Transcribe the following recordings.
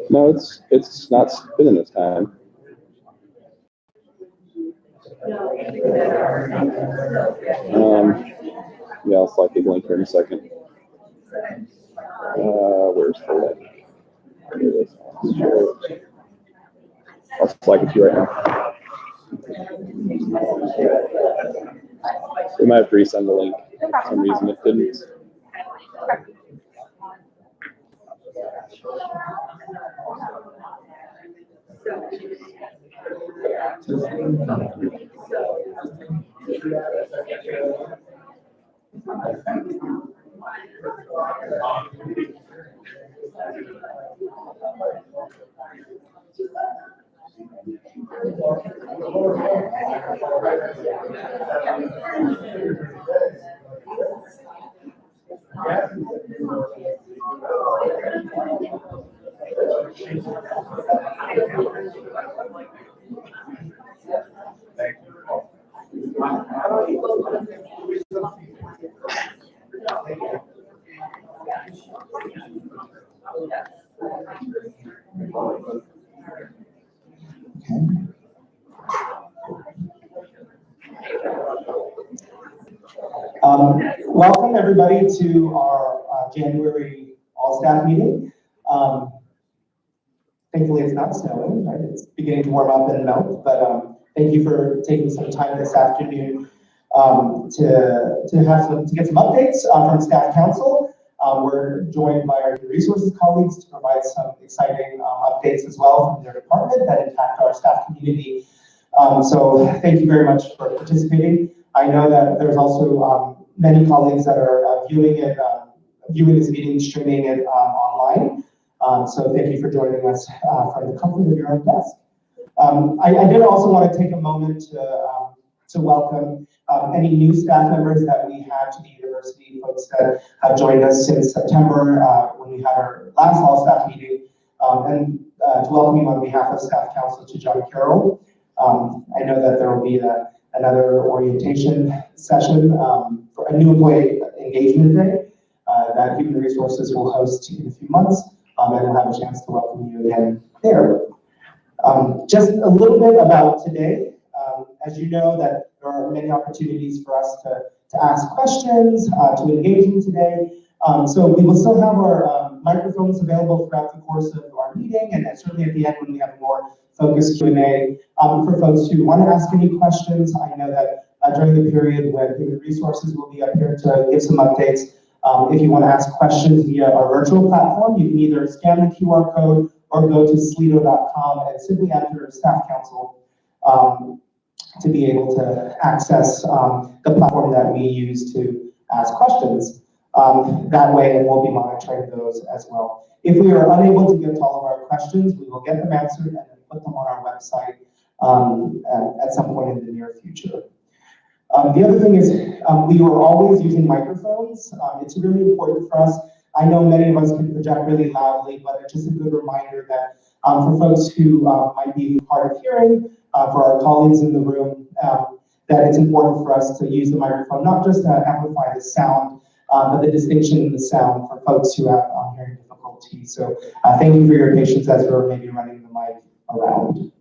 No, it's not spinning this time. Yeah, I'll slide the link here in a second. Where's the link? Here it is. I'll slide it to you right now. We might have to resend the link. For some reason it didn't. Welcome everybody to our January All Staff Meeting. Thankfully it's not snowing, right? It's beginning to warm up and melt, but thank you for taking some time this afternoon to get some updates from Staff Council. We're joined by our resources colleagues to provide some exciting updates as well from their department that impact our staff community. So thank you very much for participating. I know that there's also many colleagues that are viewing this meeting, streaming it online. So thank you for joining us from the comfort of your own desk. I did also want to take a moment to welcome any new staff members that we have to the university, folks that have joined us since September when we had our last all staff meeting, and to welcome you on behalf of Staff Council to John Carroll. I know that there will be another orientation session for a new employee engagement day that Human Resources will host in a few months, and we'll have a chance to welcome you again there. Just a little bit about today. As you know, that there are many opportunities for us to ask questions, to engage in today. So we will still have our microphones available throughout the course of our meeting, and certainly at the end when we have more focused Q&A for folks who want to ask any questions. I know that during the period when Human Resources will be up here to give some updates, if you want to ask questions via our virtual platform, you can either scan the QR code or go to slido.com and simply enter Staff Council to be able to access the platform that we use to ask questions. That way, we'll be monitoring those as well. If we are unable to get to all of our questions, we will get them answered and then put them on our website at some point in the near future. The other thing is we were always using microphones. It's really important for us. I know many of us can project really loudly, but it's just a good reminder that for folks who might be hard of hearing, for our colleagues in the room, that it's important for us to use the microphone, not just to amplify the sound, but the distinction in the sound for folks who have hearing difficulty. So thank you for your patience as we're maybe running the mic around.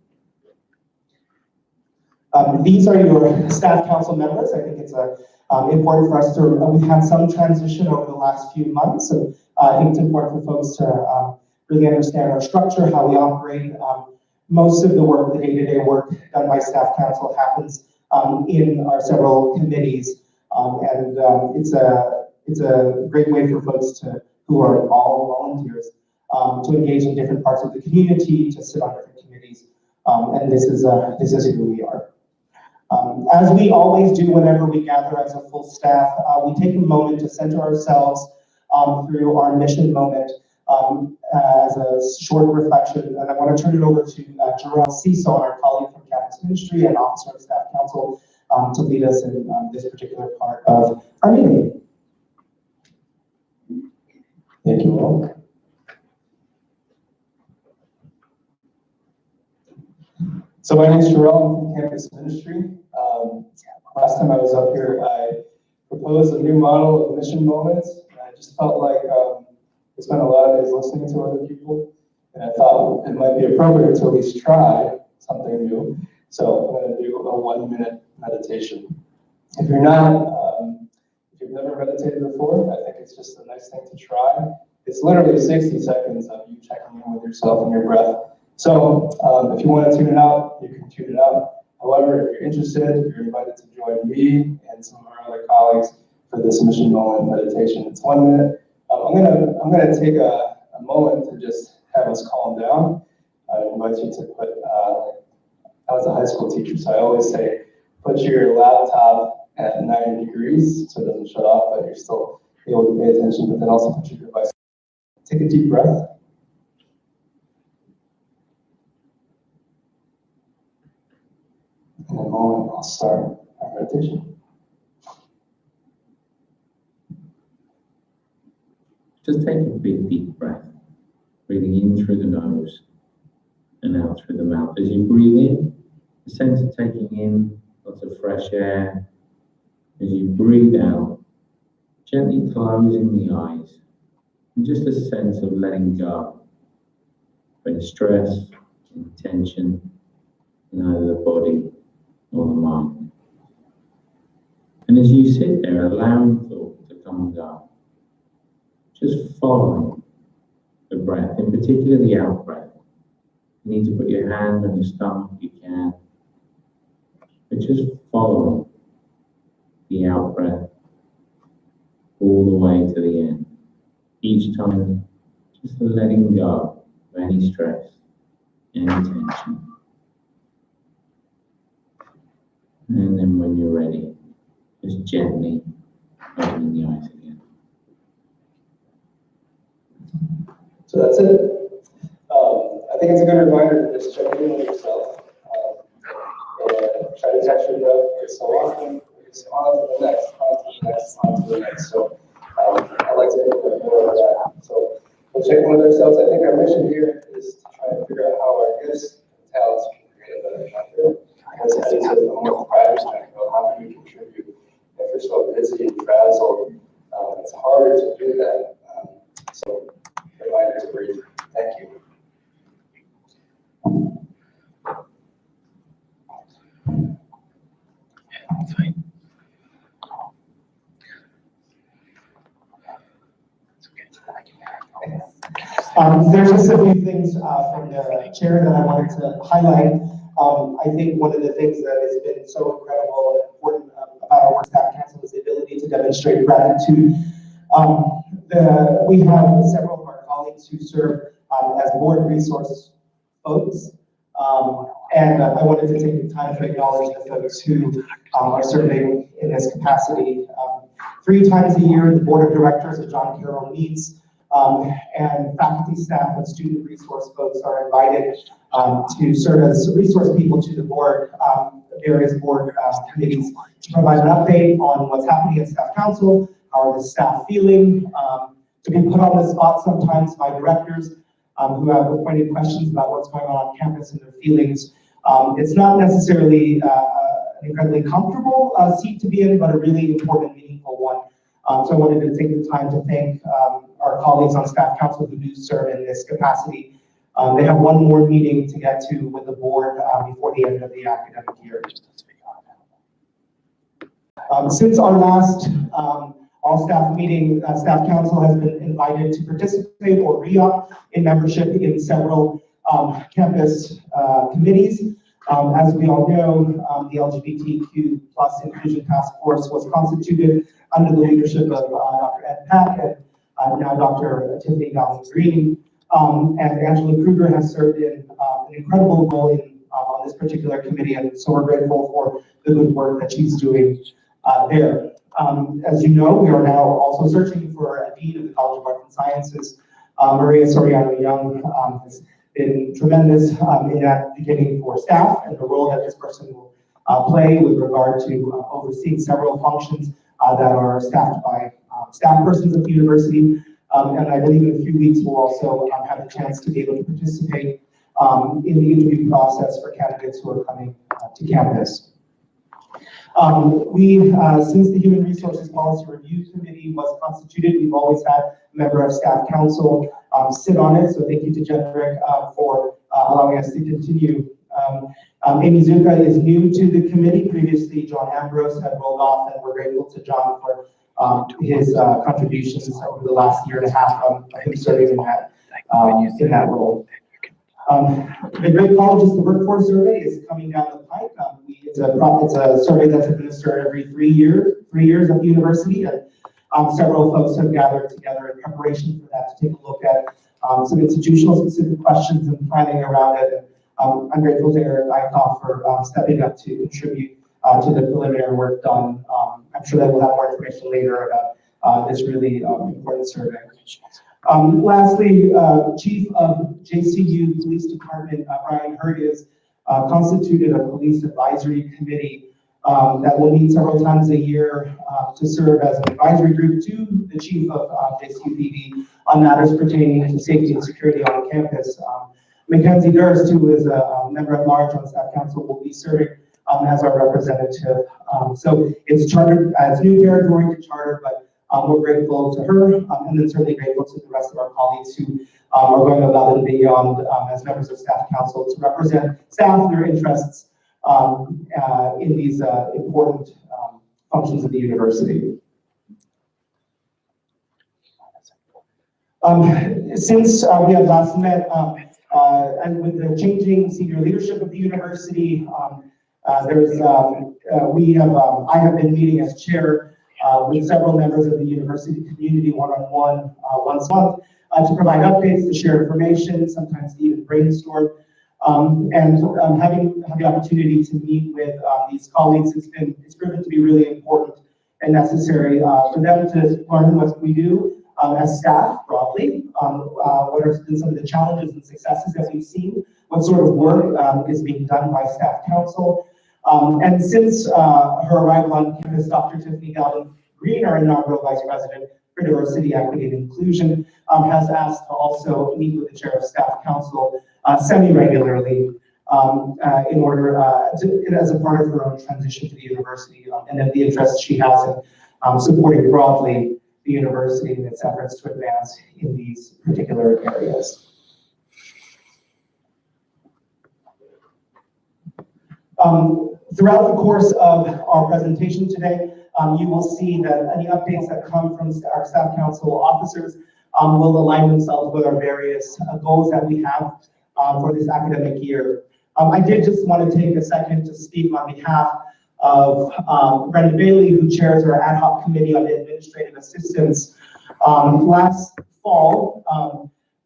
These are your Staff Council members. I think it's important for us to, we've had some transition over the last few months, so I think it's important for folks to really understand our structure, how we operate. Most of the work, the day-to-day work done by Staff Council happens in our several committees, and it's a great way for folks who are all volunteers to engage in different parts of the community, to sit on different committees, and this is who we are. As we always do whenever we gather as a full staff, we take a moment to center ourselves through our mission moment as a short reflection. And I want to turn it over to Jerome Cecil, our colleague from Campus Ministry and Officer of Staff Council, to lead us in this particular part of our meeting. Thank you all. So my name is Jerome from Campus Ministry. Last time I was up here, I proposed a new model of mission moments, and I just felt like I spent a lot of days listening to other people, and I thought it might be appropriate to at least try something new. So I'm going to do a 1-minute meditation. If you're not, if you've never meditated before, I think it's just a nice thing to try. It's literally 60 seconds of you checking in with yourself and your breath. So if you want to tune it out, you can tune it out. However, if you're interested, you're invited to join me and some of our other colleagues for this mission moment meditation. It's 1 minute. I'm gonna take a moment to just have us calm down. I invite you to put, I was a high school teacher, so I always say, put your laptop at 90 degrees so it doesn't shut off, but you're still able to pay attention, but then also put your device. Take a deep breath. In a moment, I'll start our meditation. Just take a big deep breath, breathing in through the nose and out through the mouth. As you breathe in, a sense of taking in lots of fresh air. As you breathe out, gently closing the eyes, and just a sense of letting go of any stress, any tension in either the body or the mind. And as you sit there, allowing thought to come and go, just following the breath, in particular the out breath. You need to put your hand on your stomach, you can, but just following the out breath all the way to the end. Each time, just letting go of any stress, any tension. And then when you're ready, just gently opening the eyes again. So that's it. I think it's a good reminder to just check in with yourself and try to catch your breath so often. It's on to the next, on to the next, on to the next. So I'd like to implement more of that. So we'll check in with ourselves. I think our mission here is to try and figure out how our gifts and talents can create a better country. Because as it's a more private time, how can we contribute? If we're so busy and frazzled, it's harder to do that. So reminder to breathe. Thank you. There's just a few things from the chair that I wanted to highlight. I think one of the things that has been so incredible and important about our staff council is the ability to demonstrate gratitude. We have several of our colleagues who serve as board resource folks. And I wanted to take the time to acknowledge the folks who are serving in this capacity. 3 times a year, the board of directors of John Carroll meets, and faculty, staff, and student resource folks are invited to serve as resource people to the board, various board committees, to provide an update on what's happening at staff council, how are the staff feeling, to be put on the spot sometimes by directors who have pointed questions about what's going on campus and their feelings. It's not necessarily an incredibly comfortable seat to be in, but a really important, meaningful one. So I wanted to take the time to thank our colleagues on staff council who do serve in this capacity. They have one more meeting to get to with the board before the end of the academic year. Since our last all staff meeting, staff council has been invited to participate or re-up in membership in several campus committees. As we all know, the LGBTQ+ inclusion task force was constituted under the leadership of Dr. Ed Pack and now Dr. Tiffany Dowling-Green. And Angela Kruger has served in an incredible role on this particular committee, and so we're grateful for the good work that she's doing there. As you know, we are now also searching for a dean of the College of Arts and Sciences. Maria Soriano-Young has been tremendous in advocating for staff and the role that this person will play with regard to overseeing several functions that are staffed by staff persons at the university. And I believe in a few weeks we'll also have the chance to be able to participate in the interview process for candidates who are coming to campus. Since the Human Resources Policy Review Committee was constituted, we've always had a member of staff council sit on it. So thank you to Jenrick for allowing us to continue. Amy Zuka is new to the committee. Previously, John Ambrose had rolled off, and we're grateful to John for his contributions over the last year and a half of him serving in that role. The Great Colleges to Workforce Survey is coming down the pike. It's a survey that's administered every 3 years at the university, and several folks have gathered together in preparation for that to take a look at some institutional specific questions and planning around it. I'm grateful to Eric Eichhoff for stepping up to contribute to the preliminary work done. I'm sure that we'll have more information later about this really important survey. Lastly, Chief of JCU Police Department, Brian Hurd, is constituted a police advisory committee that will meet several times a year to serve as an advisory group to the Chief of JCU PD on matters pertaining to safety and security on campus. Mackenzie Durst, who is a member at large on staff council, will be serving as our representative. So it's chartered, it's new territory to charter, but we're grateful to her, and then certainly grateful to the rest of our colleagues who are going above and beyond as members of staff council to represent staff and their interests in these important functions of the university. Since we have last met, and with the changing senior leadership of the university, I have been meeting as chair with several members of the university community one-on-one once a month to provide updates, to share information, sometimes to even brainstorm. Having the opportunity to meet with these colleagues, it's proven to be really important and necessary for them to learn what we do as staff broadly, what have been some of the challenges and successes that we've seen, what sort of work is being done by staff council. And since her arrival on campus, Dr. Tiffany Galvin Green, our inaugural Vice President for Diversity, Equity, and Inclusion, has asked to also meet with the Chair of Staff Council semi-regularly in order as a part of her own transition to the university and then the interest she has in supporting broadly the university and its efforts to advance in these particular areas. Throughout the course of our presentation today, you will see that any updates that come from our staff council officers will align themselves with our various goals that we have for this academic year. I did just want to take a second to speak on behalf of Brenda Bailey, who chairs our ad hoc committee on administrative assistance. Last fall,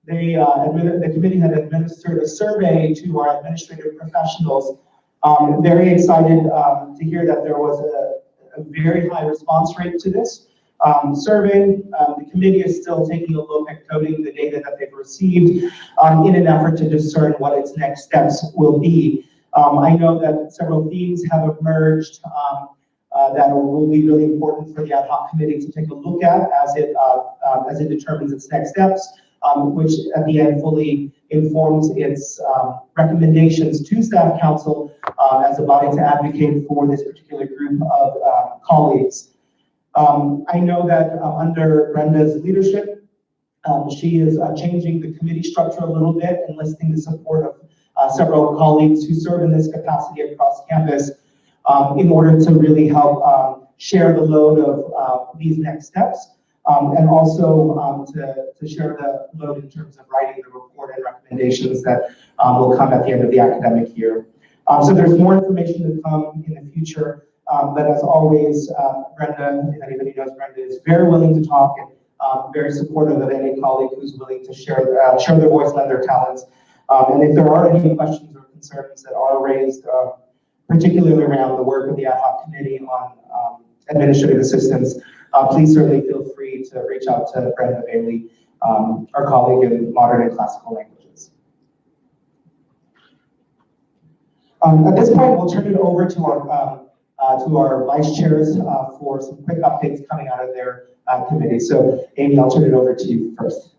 the committee had administered a survey to our administrative professionals. Very excited to hear that there was a very high response rate to this survey. The committee is still taking a look at coding the data that they've received in an effort to discern what its next steps will be. I know that several themes have emerged that will be really important for the ad hoc committee to take a look at as it determines its next steps, which at the end fully informs its recommendations to staff council as a body to advocate for this particular group of colleagues. I know that under Brenda's leadership, she is changing the committee structure a little bit, enlisting the support of several colleagues who serve in this capacity across campus in order to really help share the load of these next steps. And also to share the load in terms of writing the report and recommendations that will come at the end of the academic year. So there's more information to come in the future, but as always, Brenda, if anybody knows Brenda, is very willing to talk and very supportive of any colleague who's willing to share their voice, lend their talents. And if there are any questions or concerns that are raised, particularly around the work of the ad hoc committee on administrative assistance, please certainly feel free to reach out to Brenda Bailey, our colleague in modern and classical languages. At this point, we'll turn it over to our vice chairs for some quick updates coming out of their committee. So Amy, I'll turn it over to you first.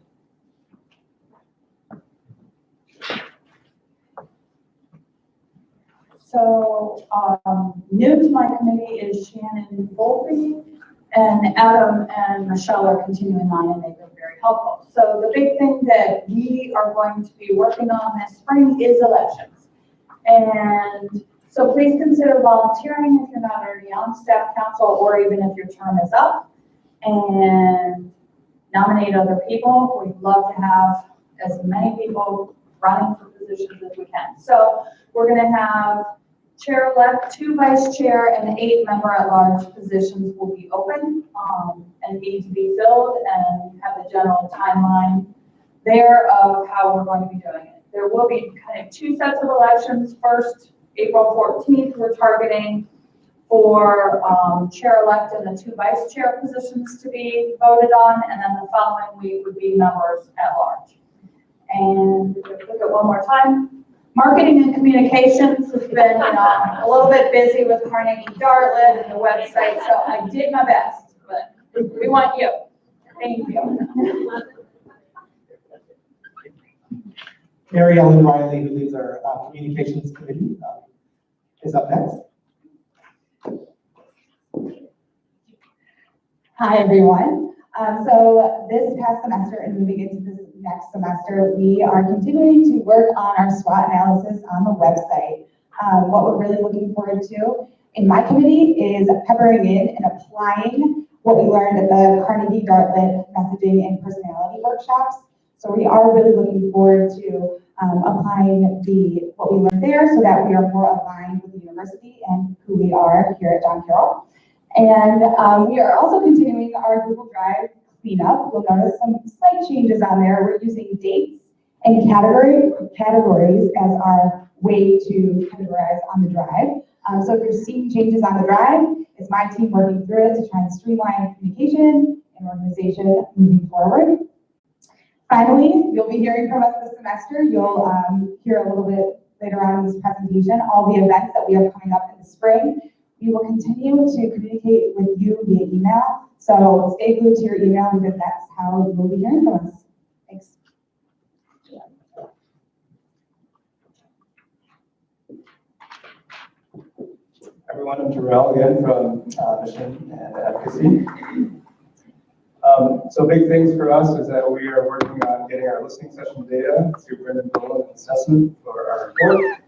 So, new to my committee is Shannon Volpe, and Adam and Michelle are continuing on, and they've been very helpful. So the big thing that we are going to be working on this spring is elections. And so please consider volunteering if you're not already on staff council, or even if your term is up, and nominate other people. We'd love to have as many people running for positions as we can. So we're going to have chair-elect, 2 vice chair, and 8 member-at-large positions will be open and need to be filled, and have the general timeline there of how we're going to be doing it. There will be kind of 2 sets of elections. First, April 14th, we're targeting for chair-elect and the 2 vice chair positions to be voted on, and then the following week would be members-at-large. And look at one more time. Marketing and communications has been, a little bit busy with Carnegie Dartlet and the website, so I did my best, but we want you. Thank you. Mary Ellen Riley, who leads our communications committee, is up next. Hi, everyone. So this past semester and moving into this next semester, we are continuing to work on our SWOT analysis on the website. What we're really looking forward to in my committee is peppering in and applying what we learned at the Carnegie Dartlet messaging and personality workshops. So we are really looking forward to applying what we learned there so that we are more aligned with the university and who we are here at John Carroll. And we are also continuing our Google Drive cleanup. You'll notice some slight changes on there. We're using dates and categories as our way to categorize on the drive. So if you're seeing changes on the drive, it's my team working through it to try and streamline communication and organization moving forward. Finally, you'll be hearing from us this semester. You'll hear a little bit later on in this presentation, all the events that we have coming up in the spring. We will continue to communicate with you via email. So stay glued to your email because that's how you will be hearing from us. Thanks. Everyone, I'm Jarrell again from Mission and Advocacy. So big things for us is that we are working on getting our listening session data to Brendan Bowen assessment for our report.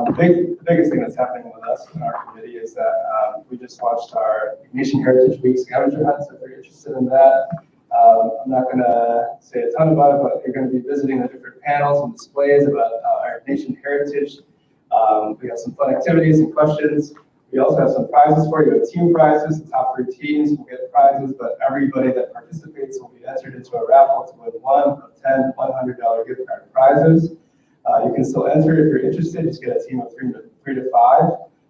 The biggest thing that's happening with us in our committee is that we just launched our Nation Heritage Week scavenger hunt, so if you're interested in that, I'm not going to say a ton about it, but you're going to be visiting the different panels and displays about our nation heritage. We have some fun activities and questions. We also have some prizes for you, team prizes. The top 3 teams will get prizes, but everybody that participates will be entered into a raffle to win 1 of 10 $100 gift card prizes. You can still enter if you're interested. Just get a team of 3 to 5.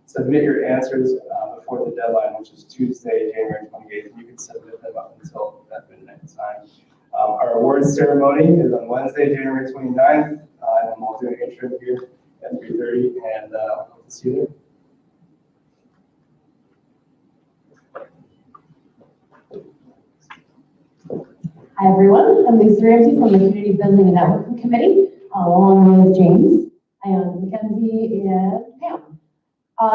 Submit your answers before the deadline, which is Tuesday, January 28th. And you can submit them up until that midnight time. Our awards ceremony is on Wednesday, January 29th, and we'll do an intro here at 3:30, and hope to see you there. Hi, everyone. I'm Lisa Ramsey from the Community Building and Networking Committee, along with James and Mackenzie and Pam.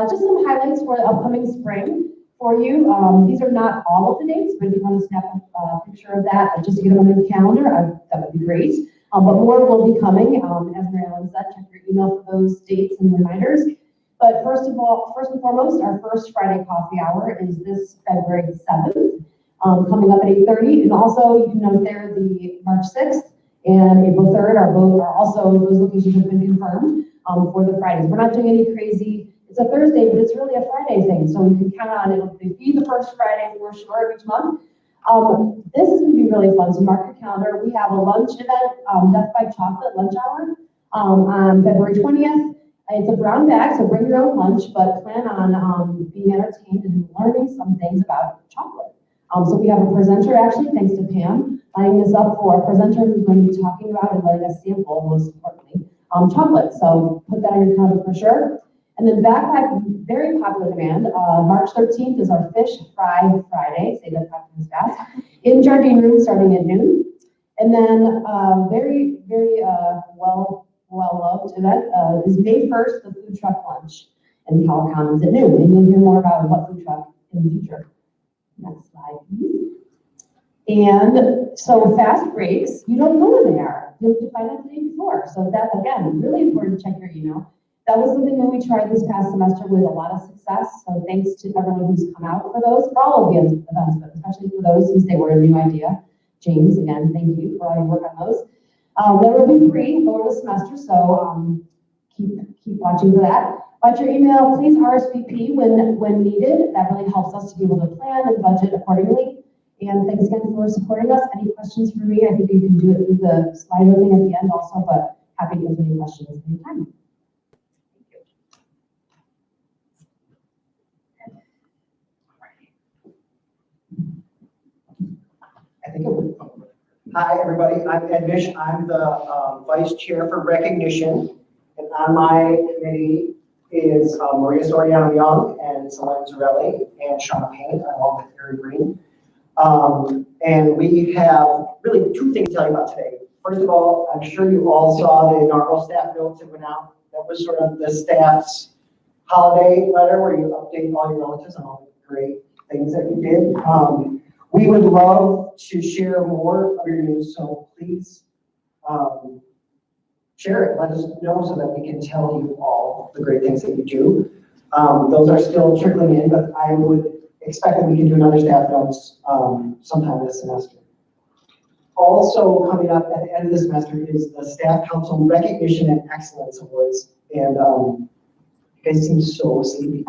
Just some highlights for the upcoming spring for you. These are not all of the dates, but if you want to snap a picture of that just to get them on the calendar, that would be great. But more will be coming. As Mary Ellen said, check your email for those dates and reminders. But first and foremost, our first Friday coffee hour is this February 7th. Coming up at 8:30, and also you can note there the March 6th and April 3rd are also, those locations have been confirmed for the Fridays. We're not doing any crazy, it's a Thursday, but it's really a Friday thing, so you can count on it. It'll be the first Friday for sure of each month. This is going to be really fun, so mark your calendar. We have a lunch event, Death by Chocolate lunch hour on February 20th. It's a brown bag, so bring your own lunch, but plan on being entertained and learning some things about chocolate. So we have a presenter, actually, thanks to Pam, lining this up for a presenter who's going to be talking about and letting us sample, most importantly, chocolate. So put that on your calendar for sure. And then back by very popular demand, March 13th is our Fish Fry Friday, say that 5 times fast, in Jardine Room starting at noon. And then very, very well-loved event is May 1st, the food truck lunch. and Power Commons at noon. And you'll hear more about what food truck in the future. Next slide, please. And so fast breaks, you don't know when they are. You'll find out the day before. So that, again, really important to check your email. That was something that we tried this past semester with a lot of success. So thanks to everyone who's come out for those, for all of the events, but especially for those since they were a new idea. James, again, thank you for all your work on those. They will be free over the semester, so keep watching for that. Watch your email, please RSVP when needed. That really helps us to be able to plan and budget accordingly. And thanks again for supporting us. Any questions for me? I think you can do it through the Slido thing at the end also, but happy to answer any questions anytime. I think it would. Hi, everybody. I'm Ed Mish. I'm the Vice Chair for Recognition. And on my committee is Maria Soriano Young and Selene Zarelli and Shauna Payne, along with Harry Green. And we have really two things to tell you about today. First of all, I'm sure you all saw the inaugural staff notes that went out. That was sort of the staff's holiday letter where you update all your relatives on all the great things that you did. We would love to share more of your news, so please share it. Let us know so that we can tell you all the great things that you do. Those are still trickling in, but I would expect that we can do another staff notes sometime this semester. Also coming up at the end of the semester is the Staff Council Recognition and Excellence Awards. And you guys seem so sleepy.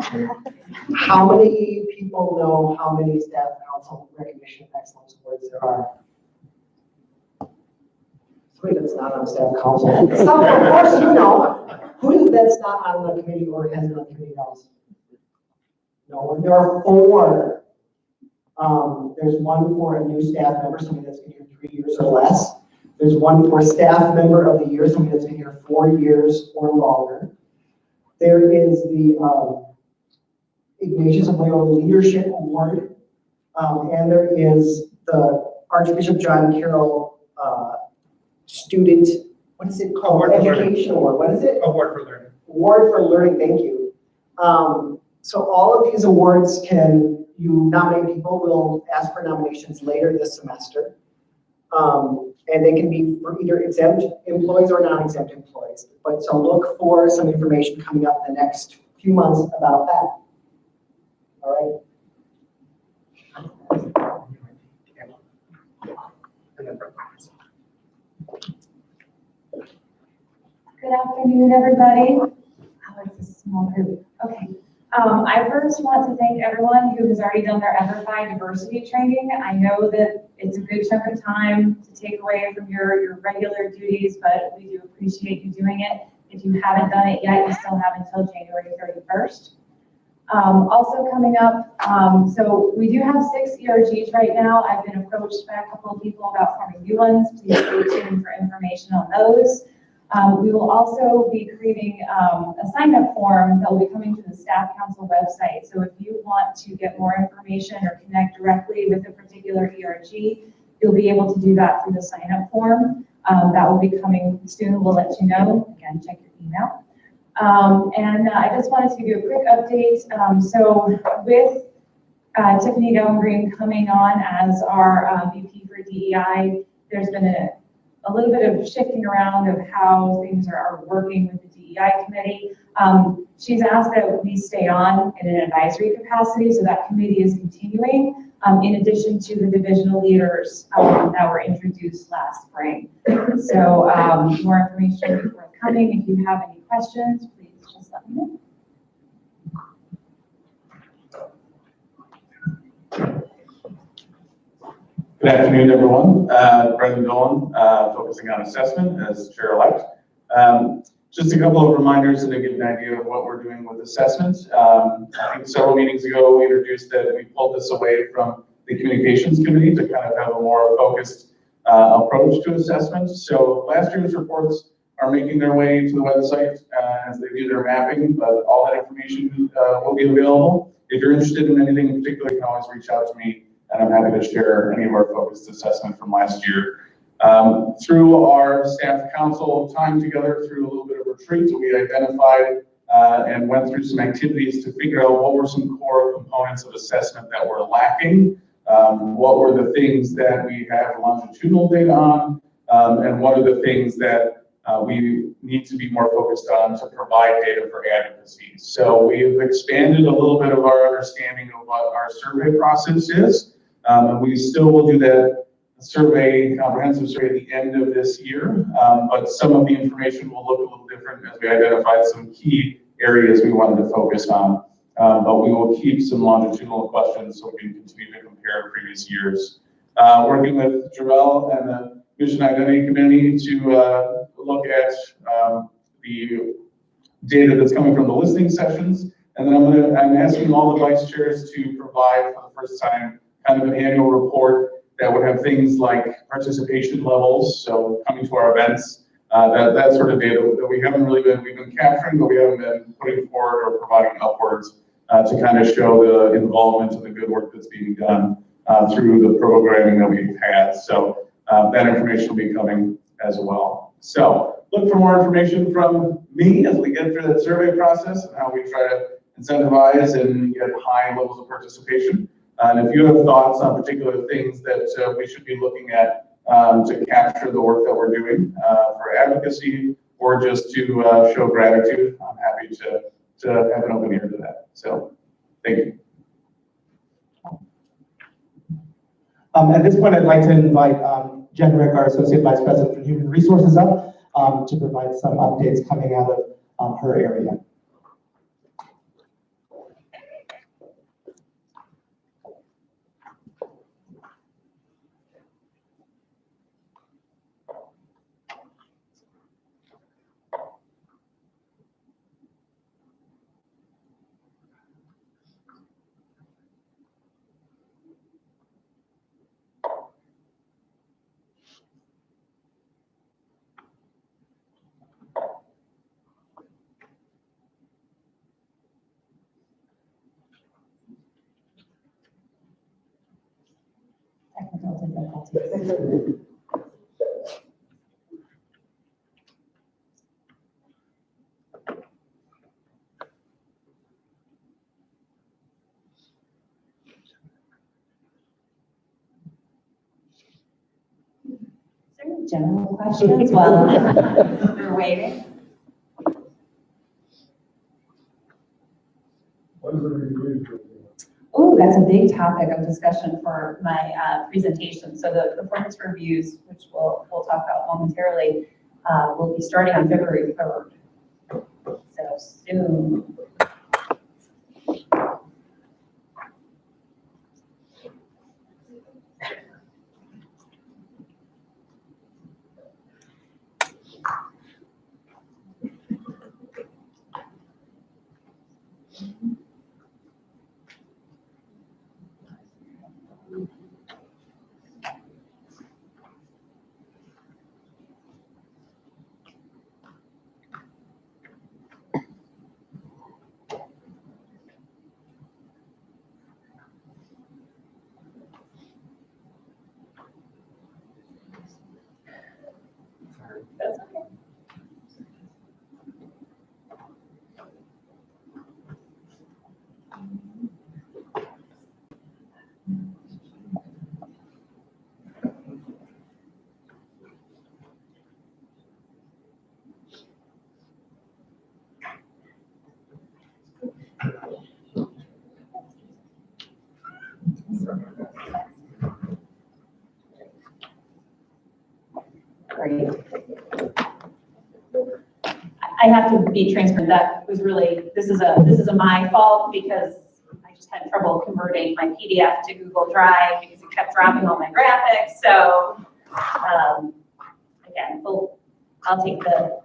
How many people know how many Staff Council Recognition and Excellence Awards there are? Somebody that's not on Staff Council. Some, of course, you know. Who that's not on the committee or has been on the committee else? No, there are 4. There's one for a new staff member, somebody that's been here 3 years or less. There's one for Staff Member of the Year, somebody that's been here 4 years or longer. There is the Ignatius and Loyola Leadership Award, and there is the Archbishop John Carroll Student, what is it called? Education Award. What is it? Award for Learning. Award for Learning, thank you. So all of these awards you nominate people. We'll ask for nominations later this semester. And they can be for either exempt employees or non-exempt employees. But so look for some information coming up in the next few months about that. All right. Good afternoon, everybody. Oh, it's a small group. Okay. I first want to thank everyone who has already done their EverFi diversity training. I know that it's a good chunk of time to take away from your regular duties, but we do appreciate you doing it. If you haven't done it yet, you still have until January 31st. Also coming up, so we do have 6 ERGs right now. I've been approached by a couple of people about forming new ones. Please stay tuned for information on those. We will also be creating a sign-up form that will be coming to the Staff Council website. So if you want to get more information or connect directly with a particular ERG, you'll be able to do that through the sign-up form. That will be coming soon. We'll let you know. Again, check your email. And I just wanted to give you a quick update. So with Tiffany Green coming on as our VP for DEI, there's been a little bit of shifting around of how things are working with the DEI committee. She's asked that we stay on in an advisory capacity, so that committee is continuing, in addition to the divisional leaders that were introduced last spring. So more information will be forthcoming. If you have any questions, please just let me know. Good afternoon, everyone. Brendan Dolan, focusing on assessment as chair-elect. Just a couple of reminders to give an idea of what we're doing with assessments. I think several meetings ago, we introduced that we pulled this away from the communications committee to kind of have a more focused approach to assessments. So last year's reports are making their way to the website as they do their mapping, but all that information will be available. If you're interested in anything in particular, you can always reach out to me, and I'm happy to share any of our focused assessment from last year. Through our staff council time together, through a little bit of retreat, we identified and went through some activities to figure out what were some core components of assessment that were lacking, what were the things that we have longitudinal data on, and what are the things that we need to be more focused on to provide data for advocacy. So we've expanded a little bit of our understanding of what our survey process is, and we still will do that survey, comprehensive survey at the end of this year, but some of the information will look a little different as we identified some key areas we wanted to focus on. But we will keep some longitudinal questions so we can continue to compare previous years. Working with Jarrell and the Mission Identity Committee to look at the data that's coming from the listening sessions. And then I'm asking all the vice chairs to provide for the first time kind of an annual report that would have things like participation levels, so coming to our events, that sort of data that we've been capturing, but we haven't been putting forward or providing upwards to kind of show the involvement and the good work that's being done through the programming that we've had. So that information will be coming as well. So look for more information from me as we get through that survey process and how we try to incentivize and get high levels of participation. And if you have thoughts on particular things that we should be looking at to capture the work that we're doing for advocacy or just to show gratitude, I'm happy to have an open ear to that. So thank you. At this point, I'd like to invite Jen Rick, our Associate Vice President for Human Resources, up to provide some updates coming out of her area. Technical difficulties. Is there any general questions while we're waiting? Oh, that's a big topic of discussion for my presentation. So the performance reviews, which we'll talk about momentarily, will be starting on February 3rd. So soon. That's okay. Great. I have to be transparent. That was really, this is a my fault because I just had trouble converting my PDF to Google Drive because it kept dropping all my graphics. So again, I'll take the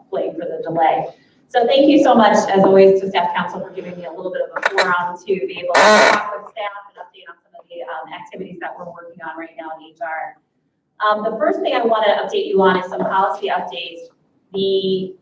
blame for the delay. So thank you so much, as always, to Staff Council for giving me a little bit of a forum to be able to talk with staff and update on some of the activities that we're working on right now in HR. The first thing I want to update you on is some policy updates. The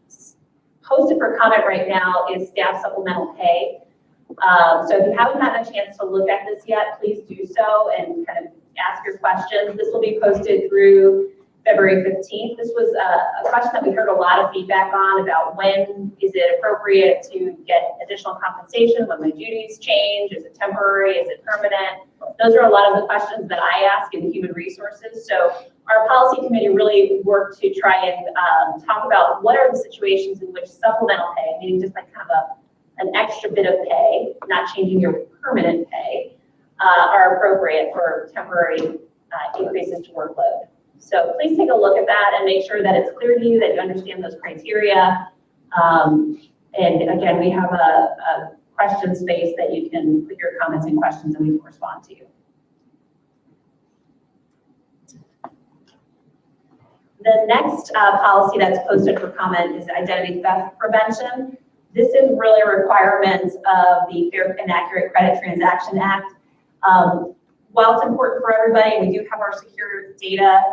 posted for comment right now is staff supplemental pay. So if you haven't had a chance to look at this yet, please do so and kind of ask your questions. This will be posted through February 15th. This was a question that we heard a lot of feedback on about when is it appropriate to get additional compensation, when my duties change, is it temporary, is it permanent? Those are a lot of the questions that I ask in human resources. So our policy committee really worked to try and talk about what are the situations in which supplemental pay, meaning just like kind of an extra bit of pay, not changing your permanent pay, are appropriate for temporary increases to workload. So please take a look at that and make sure that it's clear to you, that you understand those criteria. And again, we have a question space that you can put your comments and questions and we can respond to you. The next policy that's posted for comment is identity theft prevention. This is really a requirement of the Fair and Accurate Credit Transaction Act. While it's important for everybody, we do have our secure data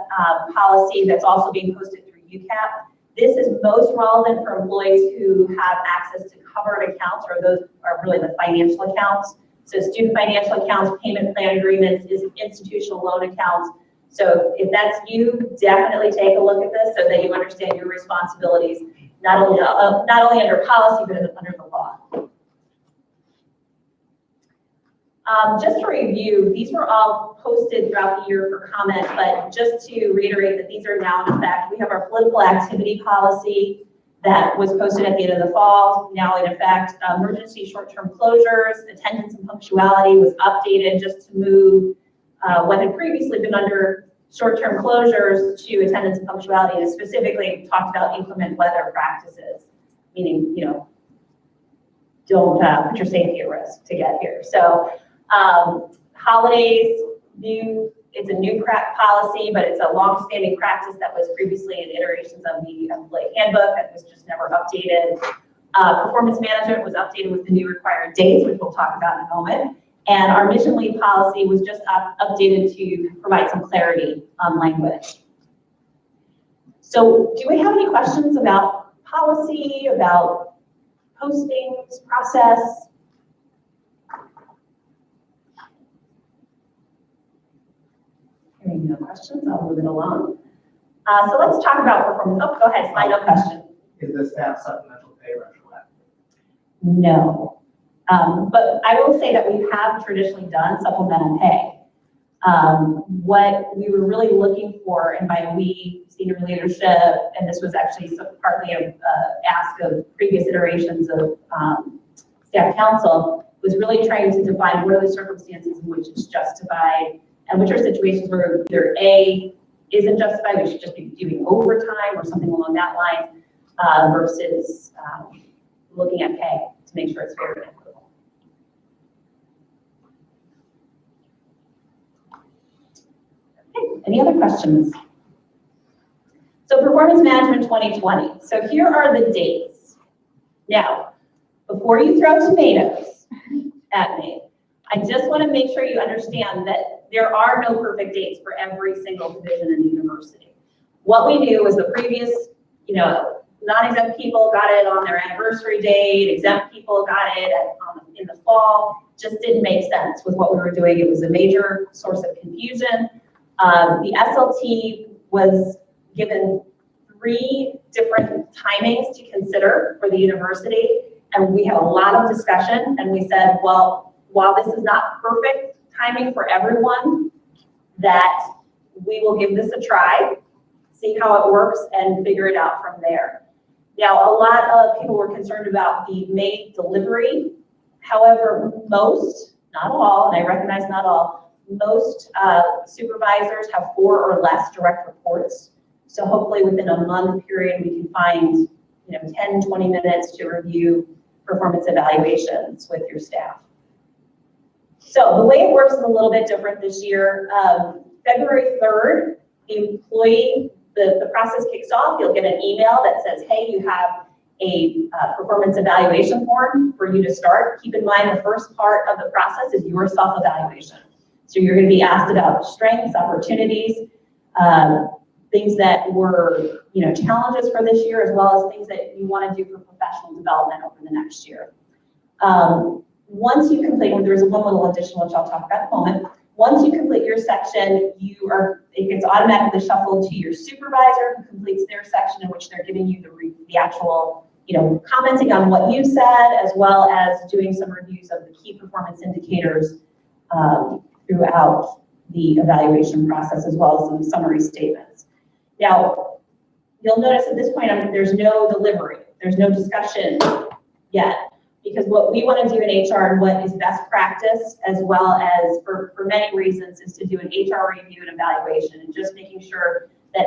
policy that's also being posted through UCAP. This is most relevant for employees who have access to covered accounts, or those are really the financial accounts. So student financial accounts, payment plan agreements, institutional loan accounts. So if that's you, definitely take a look at this so that you understand your responsibilities, not only under policy, but under the law. Just to review, these were all posted throughout the year for comment, but just to reiterate that these are now in effect. We have our political activity policy that was posted at the end of the fall, now in effect. Emergency short-term closures, attendance and punctuality was updated just to move what had previously been under short-term closures to attendance and punctuality, and specifically talked about inclement weather practices, meaning, you know, don't put your safety at risk to get here. So holidays, it's a new policy, but it's a long-standing practice that was previously in iterations of the employee handbook that was just never updated. Performance management was updated with the new required dates, which we'll talk about in a moment. And our mission leave policy was just updated to provide some clarity on language. So do we have any questions about policy, about postings, process? Hearing no questions, I'll move it along. So let's talk about performance. Oh, go ahead, slide, no question. Is the staff supplemental pay retroactive? No. But I will say that we have traditionally done supplemental pay. What we were really looking for, and by we, senior leadership, and this was actually partly an ask of previous iterations of staff council, was really trying to define what are the circumstances in which it's justified, and which are situations where either A, isn't justified, we should just be doing overtime or something along that line, versus looking at pay to make sure it's fair and equitable. Okay, any other questions? So performance management 2020. So here are the dates. Now, before you throw tomatoes at me, I just want to make sure you understand that there are no perfect dates for every single division in the university. What we do is the previous, non-exempt people got it on their anniversary date, exempt people got it in the fall, just didn't make sense with what we were doing. It was a major source of confusion. The SLT was given 3 different timings to consider for the university, and we had a lot of discussion, and we said, well, while this is not perfect timing for everyone, that we will give this a try, see how it works, and figure it out from there. Now, a lot of people were concerned about the May delivery. However, most, not all, and I recognize not all, most supervisors have 4 or less direct reports. So hopefully within a month period, we can find 10, 20 minutes to review performance evaluations with your staff. So the way it works is a little bit different this year. February 3rd, the process kicks off. You'll get an email that says, hey, you have a performance evaluation form for you to start. Keep in mind the first part of the process is your self-evaluation. So you're going to be asked about strengths, opportunities, things that were challenges for this year, as well as things that you want to do for professional development over the next year. Once you complete, there's one little additional which I'll talk about in a moment. Once you complete your section, it gets automatically shuffled to your supervisor, who completes their section, in which they're giving you the actual, commenting on what you said, as well as doing some reviews of the key performance indicators throughout the evaluation process, as well as some summary statements. Now, you'll notice at this point, there's no delivery, there's no discussion yet, because what we want to do in HR and what is best practice, as well as for many reasons, is to do an HR review and evaluation, and just making sure that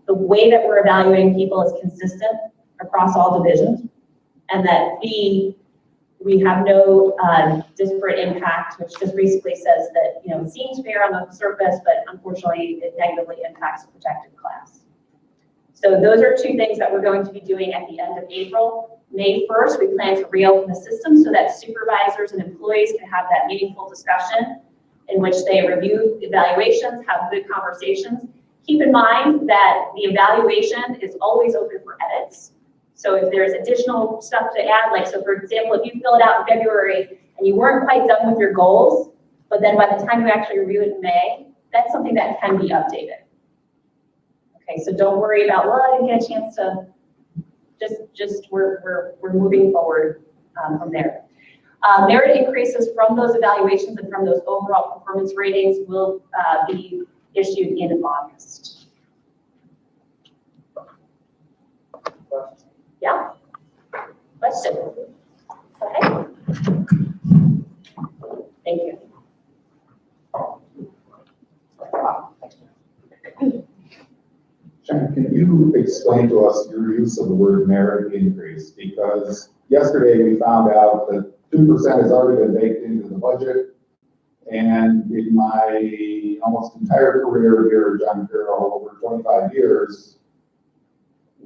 the way that we're evaluating people is consistent across all divisions, and that B, we have no disparate impact, which just basically says that, it seems fair on the surface, but unfortunately it negatively impacts a protected class. So those are two things that we're going to be doing at the end of April. May 1st, we plan to reopen the system so that supervisors and employees can have that meaningful discussion in which they review evaluations, have good conversations. Keep in mind that the evaluation is always open for edits. So if there's additional stuff to add, so for example, if you fill it out in February and you weren't quite done with your goals, but then by the time you actually review it in May, that's something that can be updated. Okay, so don't worry about, well, I didn't get a chance to, we're moving forward from there. Merit increases from those evaluations and from those overall performance ratings will be issued in August. Yeah? Question? Okay. Thank you. Jen, can you explain to us your use of the word merit increase? Because yesterday we found out that 2% has already been baked into the budget. And in my almost entire career here at John Carroll, over 25 years,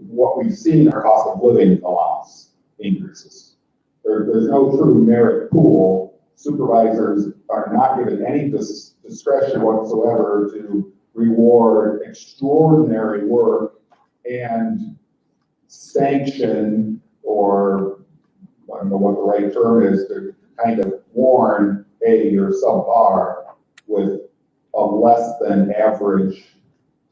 what we've seen are cost of living allowance increases. There's no true merit pool. Supervisors are not given any discretion whatsoever to reward extraordinary work and sanction, or I don't know what the right term is, to kind of warn, hey, you're subpar, with a less than average.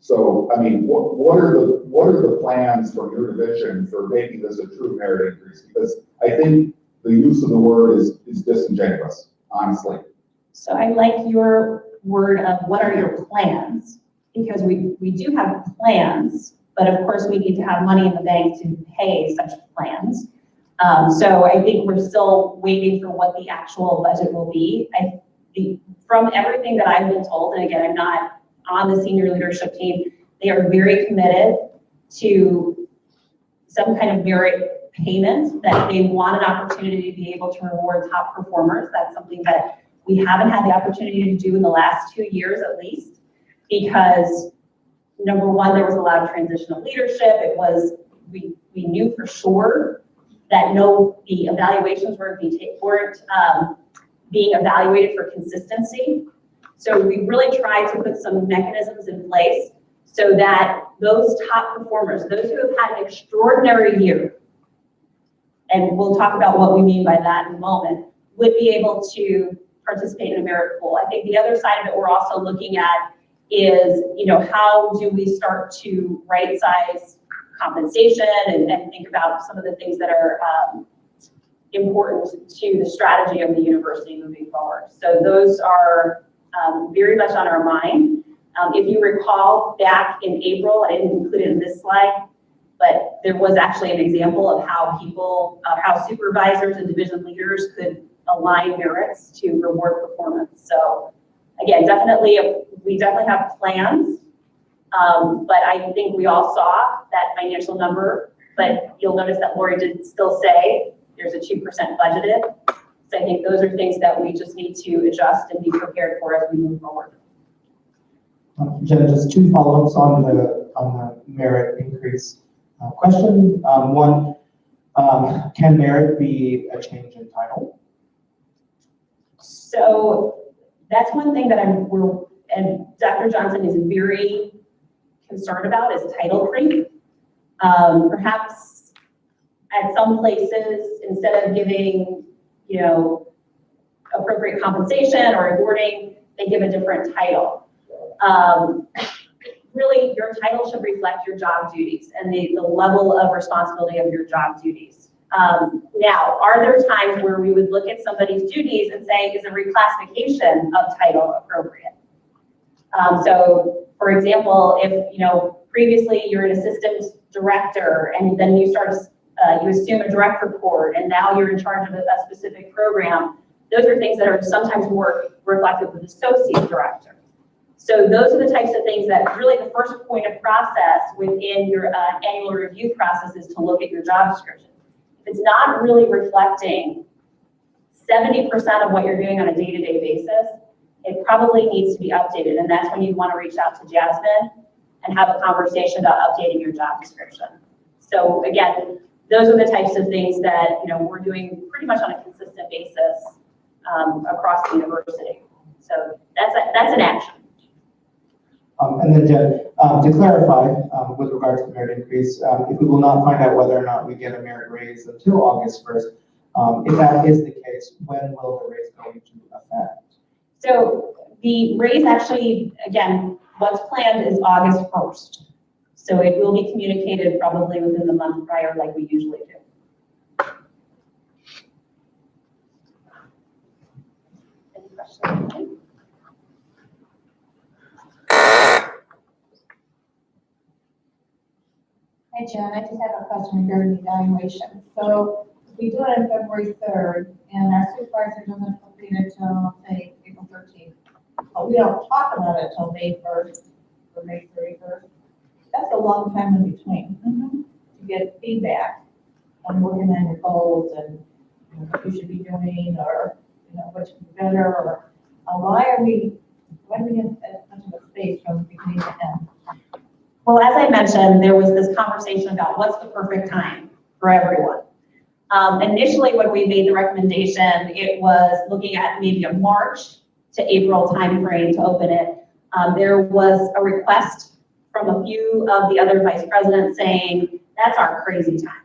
So, I mean, what are the plans from your division for making this a true merit increase? Because I think the use of the word is disingenuous, honestly. So I like your word of what are your plans? Because we do have plans, but of course we need to have money in the bank to pay such plans. So I think we're still waiting for what the actual budget will be. From everything that I've been told, and again, I'm not on the senior leadership team, they are very committed to some kind of merit payment, that they want an opportunity to be able to reward top performers. That's something that we haven't had the opportunity to do in the last 2 years at least, because number one, there was a lot of transitional leadership. We knew for sure that the evaluations weren't being evaluated for consistency. So we really tried to put some mechanisms in place so that those top performers, those who have had an extraordinary year, and we'll talk about what we mean by that in a moment, would be able to participate in a merit pool. I think the other side of it we're also looking at is, how do we start to right-size compensation and think about some of the things that are important to the strategy of the university moving forward. So those are very much on our mind. If you recall back in April, I didn't include it in this slide, but there was actually an example of how how supervisors and division leaders could align merits to reward performance. So again, we definitely have plans, but I think we all saw that financial number, but you'll notice that Lori did still say there's a 2% budgeted. So I think those are things that we just need to adjust and be prepared for as we move forward. Jen, just two follow-ups on the merit increase question. One, can merit be a change in title? So that's one thing that and Dr. Johnson is very concerned about, is title creep. Perhaps at some places, instead of giving, appropriate compensation or rewarding, they give a different title. Really, your title should reflect your job duties and the level of responsibility of your job duties. Now, are there times where we would look at somebody's duties and say, is a reclassification of title appropriate? So, for example, if previously you're an assistant director and then you you assume a direct report and now you're in charge of a specific program, those are things that are sometimes more reflective of associate director. So those are the types of things that really the first point of process within your annual review process is to look at your job description. If it's not really reflecting 70% of what you're doing on a day-to-day basis, it probably needs to be updated. And that's when you want to reach out to Jasmine and have a conversation about updating your job description. So again, those are the types of things that we're doing pretty much on a consistent basis across the university. So that's an action. And then to clarify, with regard to the merit increase, if we will not find out whether or not we get a merit raise until August 1st, if that is the case, when will the raise go into effect? So the raise actually, again, what's planned is August 1st. So it will be communicated probably within the month prior like we usually do. Any questions? Hi, Jen, I just have a question regarding the evaluation. So we do it on February 3rd, and our supervisor doesn't complete it till, say, April 13th. But we don't talk about it till May 1st or May 31st. That's a long time in between to get feedback on working on your goals and what you should be doing, or what should be better, or why do we get that much of a space from beginning to end? Well, as I mentioned, there was this conversation about what's the perfect time for everyone. Initially, when we made the recommendation, it was looking at maybe a March to April timeframe to open it. There was a request from a few of the other vice presidents saying, that's our crazy time.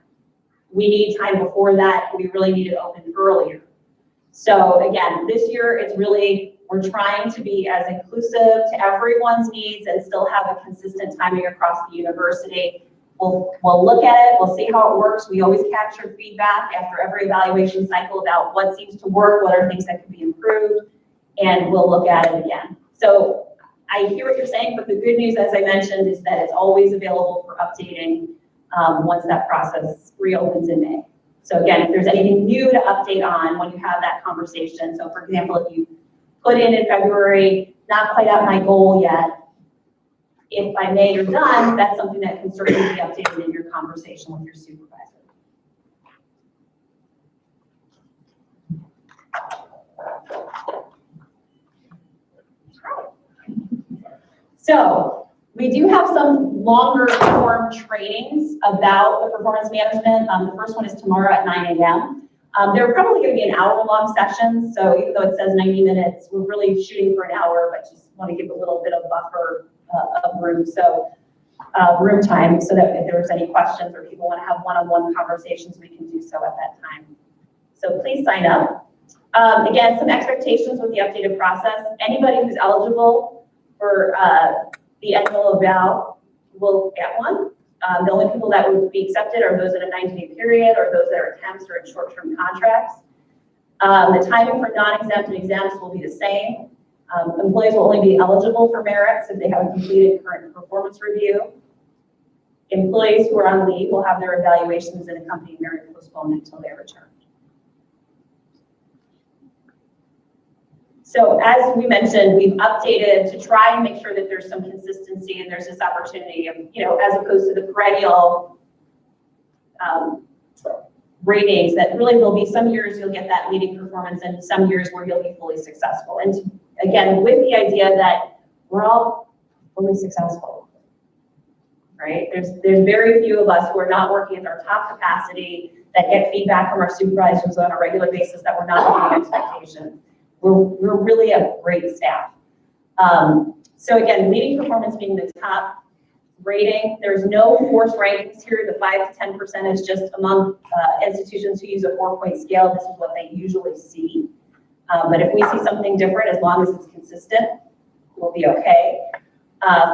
We need time before that. We really need it open earlier. So again, this year, we're trying to be as inclusive to everyone's needs and still have a consistent timing across the university. We'll look at it, we'll see how it works. We always capture feedback after every evaluation cycle about what seems to work, what are things that can be improved, and we'll look at it again. So I hear what you're saying, but the good news, as I mentioned, is that it's always available for updating once that process reopens in May. So again, if there's anything new to update on when you have that conversation, so for example, if you put in February, not quite at my goal yet, if by May you're done, that's something that can certainly be updated in your conversation with your supervisor. So we do have some longer form trainings about the performance management. The first one is tomorrow at 9 a.m. They're probably going to be an hour-long session, so even though it says 90 minutes, we're really shooting for an hour, but just want to give a little bit of buffer of room, room time, so that if there's any questions or people want to have one-on-one conversations, we can do so at that time. So please sign up. Again, some expectations with the updated process. Anybody who's eligible for the annual eval will get one. The only people that would be accepted are those in a 90-day period or those that are temps or in short-term contracts. The timing for non-exempt and exempts will be the same. Employees will only be eligible for merits if they have a completed current performance review. Employees who are on leave will have their evaluations and accompanying merit postponed until they return. So as we mentioned, we've updated to try and make sure that there's some consistency and there's this opportunity of, as opposed to the perennial ratings, that really there'll be some years you'll get that leading performance and some years where you'll be fully successful. And again, with the idea that we're all fully successful, right? There's very few of us who are not working at our top capacity, that get feedback from our supervisors on a regular basis that we're not meeting expectations. We're really a great staff. So again, leading performance being the top rating. There's no forced rankings here. The 5 to 10% is just among institutions who use a 4-point scale. This is what they usually see. But if we see something different, as long as it's consistent, we'll be okay.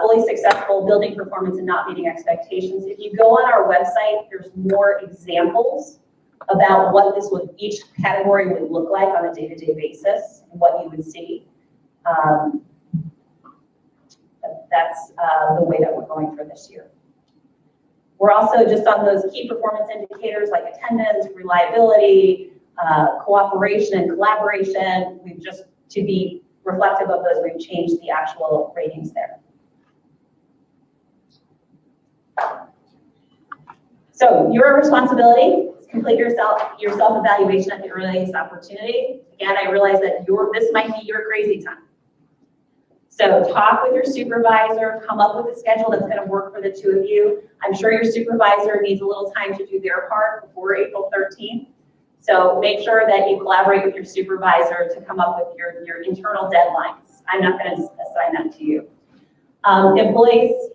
Fully successful building performance and not meeting expectations. If you go on our website, there's more examples about what each category would look like on a day-to-day basis and what you would see. That's the way that we're going for this year. We're also just on those key performance indicators like attendance, reliability, cooperation and collaboration. We've just, to be reflective of those, we've changed the actual ratings there. So your responsibility is complete your self-evaluation at the earliest opportunity. Again, I realize that this might be your crazy time. So talk with your supervisor, come up with a schedule that's going to work for the two of you. I'm sure your supervisor needs a little time to do their part before April 13th. So make sure that you collaborate with your supervisor to come up with your internal deadlines. I'm not going to assign that to you. Employees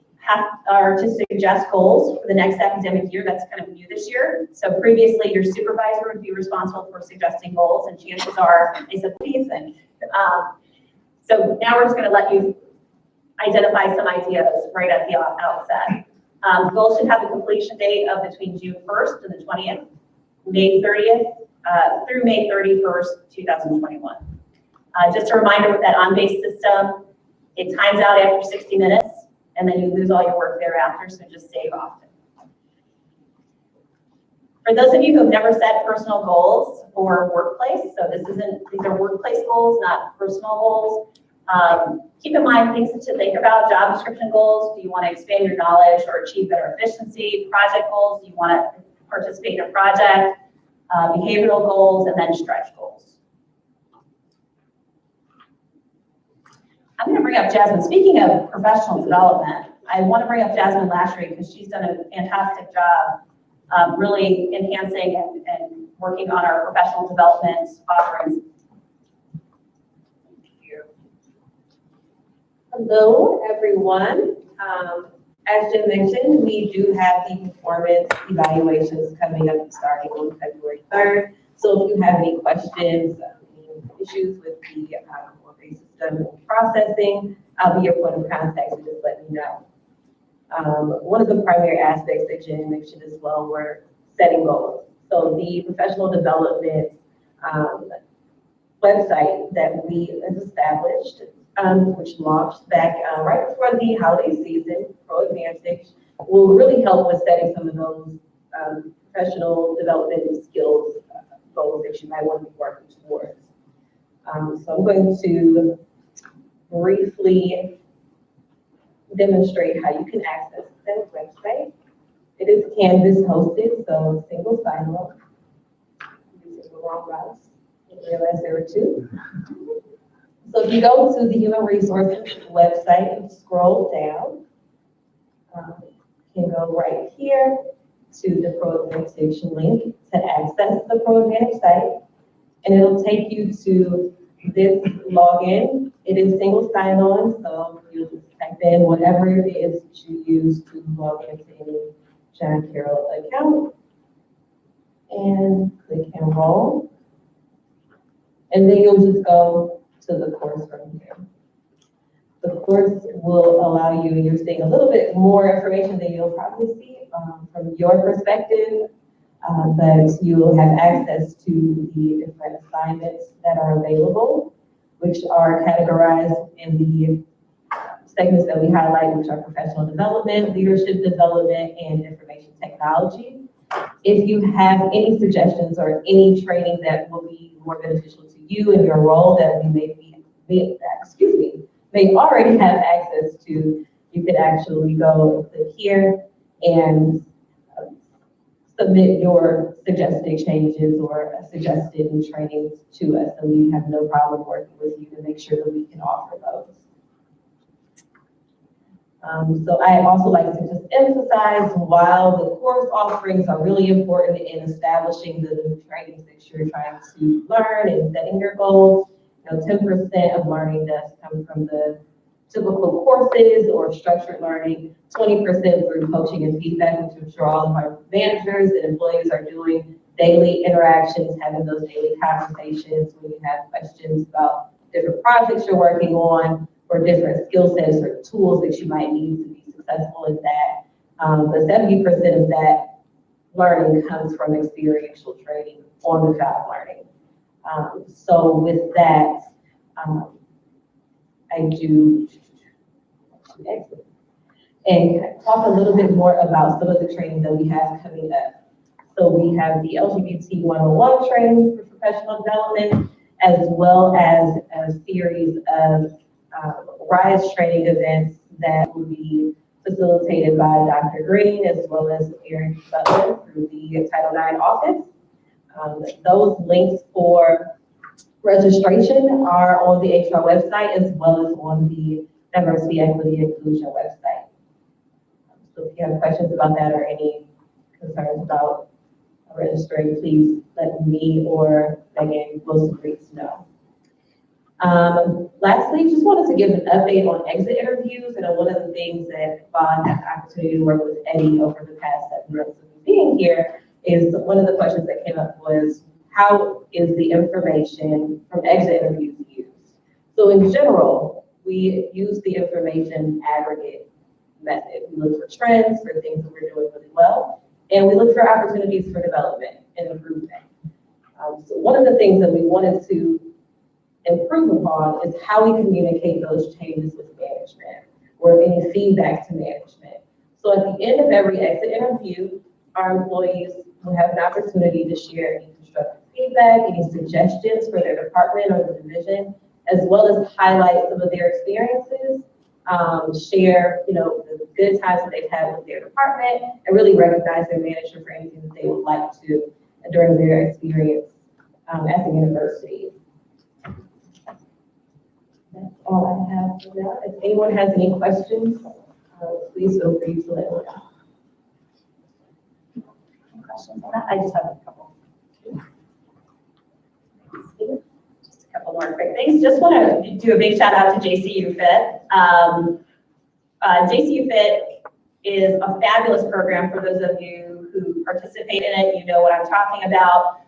are to suggest goals for the next academic year. That's kind of new this year. So previously, your supervisor would be responsible for suggesting goals, and chances are they said, what do you think? So now we're just going to let you identify some ideas right at the outset. Goals should have a completion date of between June 1st and the 20th, May 30th through May 31st, 2021. Just a reminder with that on-base system, it times out after 60 minutes, and then you lose all your work thereafter, so just save often. For those of you who have never set personal goals for workplace, so these are workplace goals, not personal goals. Keep in mind things to think about: job description goals. Do you want to expand your knowledge or achieve better efficiency? Project goals. Do you want to participate in a project? Behavioral goals, and then stretch goals. I'm going to bring up Jasmine. Speaking of professional development, I want to bring up Jasmine Lashley because she's done a fantastic job really enhancing and working on our professional development offerings. Hello, everyone. As Jim mentioned, we do have the performance evaluations coming up starting on February 3rd. So if you have any questions, issues with the workday system processing, I'll be your point of contact, so just let me know. One of the primary aspects that Jen mentioned as well were setting goals. So the professional development website that we established, which launched back right before the holiday season, Pro Advantage, will really help with setting some of those professional development skills goals that you might want to be working towards. So I'm going to briefly demonstrate how you can access that website. It is Canvas hosted, so single sign-on. Using the wrong routes. I didn't realize there were two. So if you go to the Human Resources website and scroll down, you can go right here to the Pro Advantage link to access the Pro Advantage site, and it'll take you to this login. It is single sign-on, so you'll just type in whatever it is that you use to log into any John Carroll account, and click enroll, and then you'll just go to the course from here. The course will allow you, you're seeing a little bit more information than you'll probably see from your perspective, but you will have access to the different assignments that are available, which are categorized in the segments that we highlight, which are professional development, leadership development, and information technology. If you have any suggestions or any training that will be more beneficial to you in your role that we may already have access to, you could actually go and click here and submit your suggested changes or suggested trainings to us, and we have no problem working with you to make sure that we can offer those. So I also like to just emphasize, while the course offerings are really important in establishing the trainings that you're trying to learn and setting your goals, 10% of learning does come from the typical courses or structured learning, 20% through coaching and feedback, which I'm sure all of our managers and employees are doing daily interactions, having those daily conversations when you have questions about different projects you're working on or different skill sets or tools that you might need to be successful in that. But 70% of that learning comes from experiential training, on the job learning. So with that, I do and talk a little bit more about some of the training that we have coming up. So we have the LGBT 101 training for professional development, as well as a series of RISE training events that will be facilitated by Dr. Green, as well as Erin Butler through the Title IX office. Those links for registration are on the HR website, as well as on the Diversity, Equity, Inclusion website. So if you have questions about that or any concerns about registering, please let me or Megan Wilson Reeds know. Lastly, just wanted to give an update on exit interviews. And one of the things that Bob had the opportunity to work with Eddie over the past 7 months of being here is one of the questions that came up was, how is the information from exit interviews used? So in general, we use the information aggregate method. We look for trends, for things that we're doing really well, and we look for opportunities for development and improvement. So one of the things that we wanted to improve upon is how we communicate those changes with management or any feedback to management. So at the end of every exit interview, our employees will have an opportunity to share any constructive feedback, any suggestions for their department or the division, as well as highlight some of their experiences, share, the good times that they've had with their department, and really recognize their manager for anything that they would like to during their experience at the university. That's all I have for now. If anyone has any questions, please feel free to let me know. Questions on that? I just have a couple. Just a couple more quick things. Just want to do a big shout out to JCU Fit. JCU Fit is a fabulous program for those of you who participate in it. You know what I'm talking about.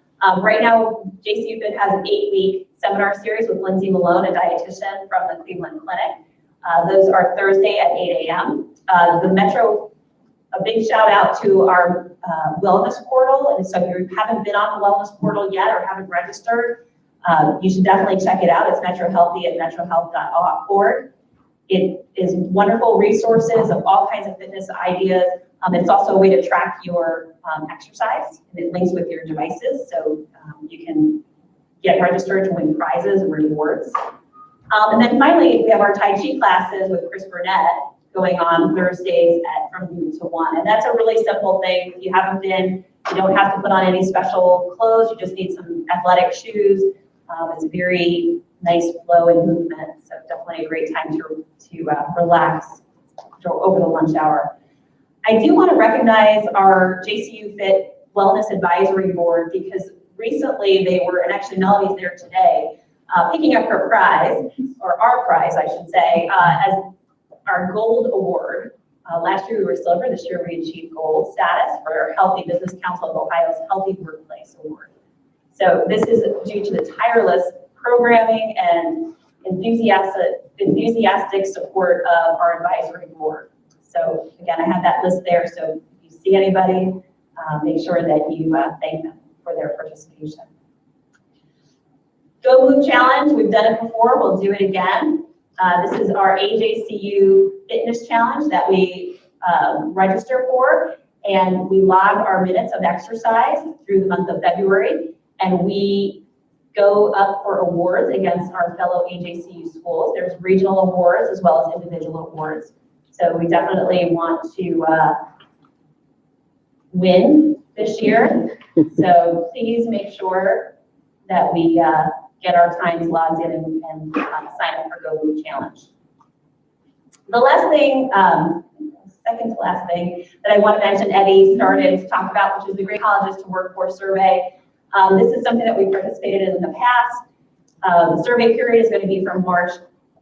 Right now, JCU Fit has an 8-week seminar series with Lindsay Malone, a dietitian from the Cleveland Clinic. Those are Thursday at 8 a.m. The Metro, a big shout out to our wellness portal. And so if you haven't been on the wellness portal yet or haven't registered, you should definitely check it out. It's Metro Healthy at metrohealth.org. It is wonderful resources of all kinds of fitness ideas. It's also a way to track your exercise, and it links with your devices, so you can get registered to win prizes and rewards. And then finally, we have our Tai Chi classes with Chris Burnett going on Thursdays from noon to 1. And that's a really simple thing. If you haven't been, you don't have to put on any special clothes. You just need some athletic shoes. It's a very nice flow and movement. So definitely a great time to relax over the lunch hour. I do want to recognize our JCU Fit Wellness Advisory Board, because recently they were, and actually Melody's there today, picking up her prize, or our prize, I should say, as our gold award. Last year we were silver, this year we achieved gold status for our Healthy Business Council of Ohio's Healthy Workplace Award. So this is due to the tireless programming and enthusiastic support of our advisory board. So again, I have that list there, so if you see anybody, make sure that you thank them for their participation. Go Move Challenge, we've done it before, we'll do it again. This is our AJCU Fitness Challenge that we register for, and we log our minutes of exercise through the month of February, and we go up for awards against our fellow AJCU schools. There's regional awards as well as individual awards. So we definitely want to win this year. So please make sure that we get our times logged in and sign up for Go Move Challenge. The last thing, second to last thing that I want to mention, Eddie started to talk about, which is the Great Colleges to Workforce Survey. This is something that we participated in the past. The survey period is going to be from March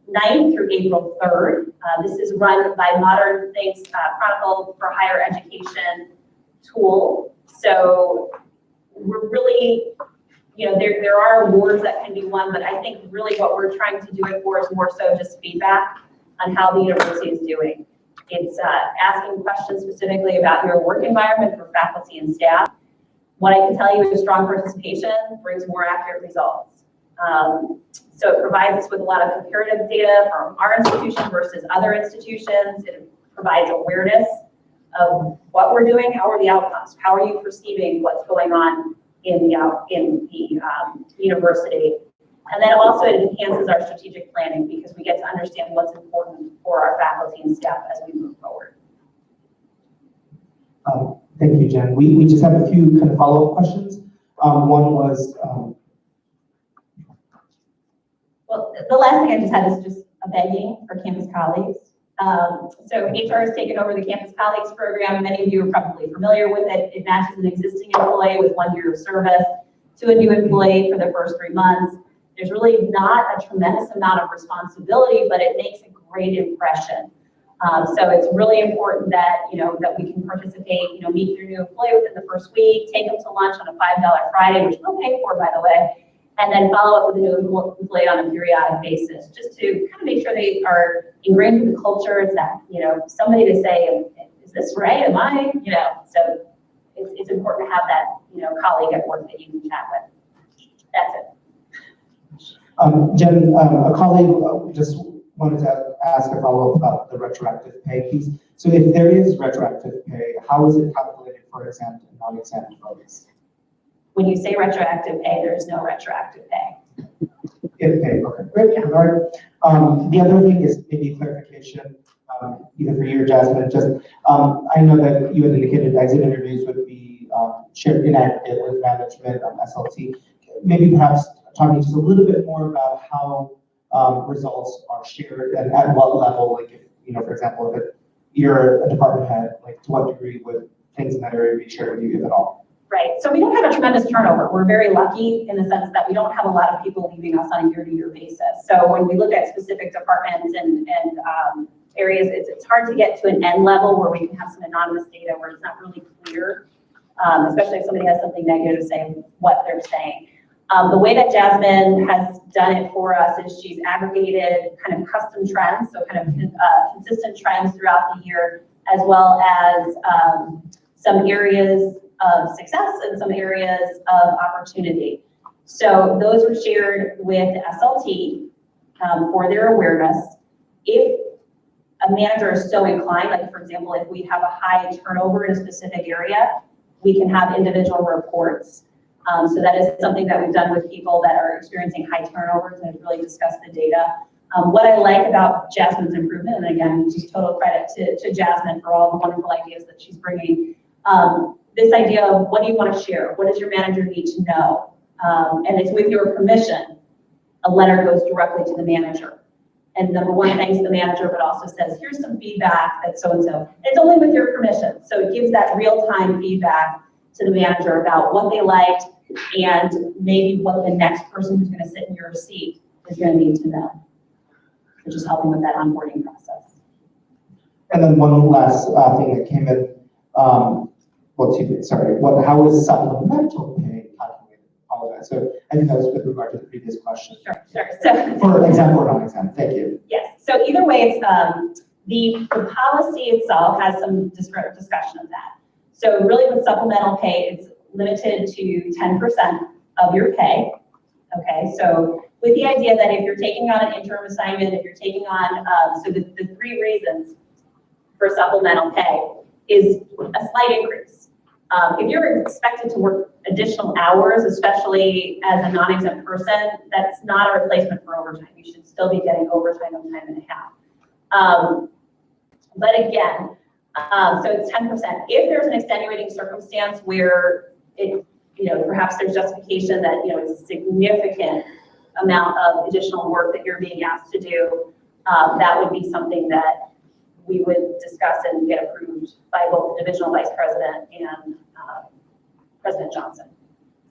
9th through April 3rd. This is run by Modern Things Chronicle for Higher Education tool. So we're really, there are awards that can be won, but I think really what we're trying to do it for is more so just feedback on how the university is doing. It's asking questions specifically about your work environment for faculty and staff. What I can tell you is strong participation brings more accurate results. So it provides us with a lot of comparative data from our institution versus other institutions. It provides awareness of what we're doing, how are the outcomes, how are you perceiving what's going on in the university. And then also it enhances our strategic planning because we get to understand what's important for our faculty and staff as we move forward. Thank you, Jen. We just have a few kind of follow-up questions. One was, well, the last thing I just had is just a begging for campus colleagues. So HR has taken over the Campus Colleagues Program. Many of you are probably familiar with it. It matches an existing employee with 1 year of service to a new employee for the first 3 months. There's really not a tremendous amount of responsibility, but it makes a great impression. So it's really important that, that we can participate, meet your new employee within the first week, take them to lunch on a $5 Friday, which we'll pay for, by the way, and then follow up with a new employee on a periodic basis, just to kind of make sure they are ingrained in the culture. It's that, somebody to say, is this right? Am I, so it's important to have that, colleague at work that you can chat with. That's it. Jen, a colleague just wanted to ask a follow-up about the retroactive pay piece. So if there is retroactive pay, how is it calculated for exempt and non-exempt folks? When you say retroactive pay, there is no retroactive pay. If paid, okay, great. Yeah. All right. The other thing is maybe clarification, either for you or Jasmine. Just I know that you had indicated exit interviews would be shared in aggregate with management on SLT. Maybe perhaps talking just a little bit more about how results are shared and at what level, like if, for example, if you're a department head, like to what degree would things in that area be shared with you, if at all? Right, so we don't have a tremendous turnover. We're very lucky in the sense that we don't have a lot of people leaving us on a year-to-year basis. So when we look at specific departments and areas, it's hard to get to an end level where we can have some anonymous data where it's not really clear, especially if somebody has something negative to say what they're saying. The way that Jasmine has done it for us is she's aggregated kind of custom trends, so kind of consistent trends throughout the year, as well as some areas of success and some areas of opportunity. So those were shared with SLT for their awareness. If a manager is so inclined, like for example, if we have a high turnover in a specific area, we can have individual reports. So that is something that we've done with people that are experiencing high turnovers and really discussed the data. What I like about Jasmine's improvement, and again, just total credit to Jasmine for all the wonderful ideas that she's bringing, this idea of what do you want to share? What does your manager need to know? And it's with your permission, a letter goes directly to the manager. And number one, thanks the manager, but also says, here's some feedback that so-and-so. It's only with your permission. So it gives that real-time feedback to the manager about what they liked and maybe what the next person who's going to sit in your seat is going to need to know. So just helping with that onboarding process. And then one last thing that came in, how is supplemental pay calculated? Apologize. So I think that was with regard to the previous question. Sure. So, for exempt or non-exempt, thank you. Yes, so either way, it's the policy itself has some discussion of that. So really with supplemental pay, it's limited to 10% of your pay. Okay, so with the idea that if you're taking on an interim assignment, if you're taking on, so the 3 reasons for supplemental pay is a slight increase. If you're expected to work additional hours, especially as a non-exempt person, that's not a replacement for overtime. You should still be getting overtime of time and a half. But again, so it's 10%. If there's an extenuating circumstance where it, perhaps there's justification that, it's a significant amount of additional work that you're being asked to do, that would be something that we would discuss and get approved by both the divisional vice president and President Johnson.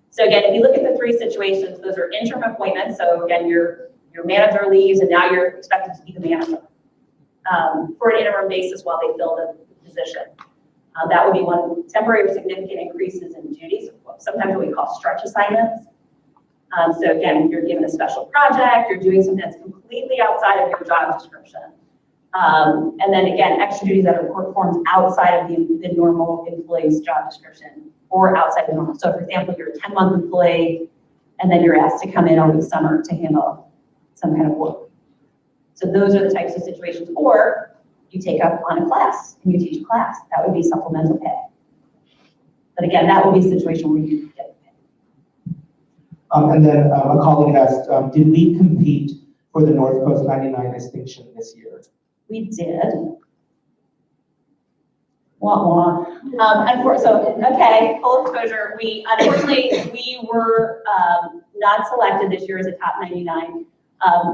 So again, if you look at the 3 situations, those are interim appointments. So again, your manager leaves and now you're expected to be the manager for an interim basis while they fill the position. That would be one. Temporary or significant increases in duties, sometimes what we call stretch assignments. So again, you're given a special project, you're doing something that's completely outside of your job description. And then again, extra duties that are performed outside of the normal employee's job description or outside the normal. So for example, you're a 10-month employee and then you're asked to come in over the summer to handle some kind of work. So those are the types of situations. Or you take up on a class and you teach a class. That would be supplemental pay. But again, that would be a situation where you get paid. And then a colleague asked, did we compete for the North Coast 99 distinction this year? We did. Wah, wah. So, okay, full exposure. Unfortunately, we were not selected this year as a top 99.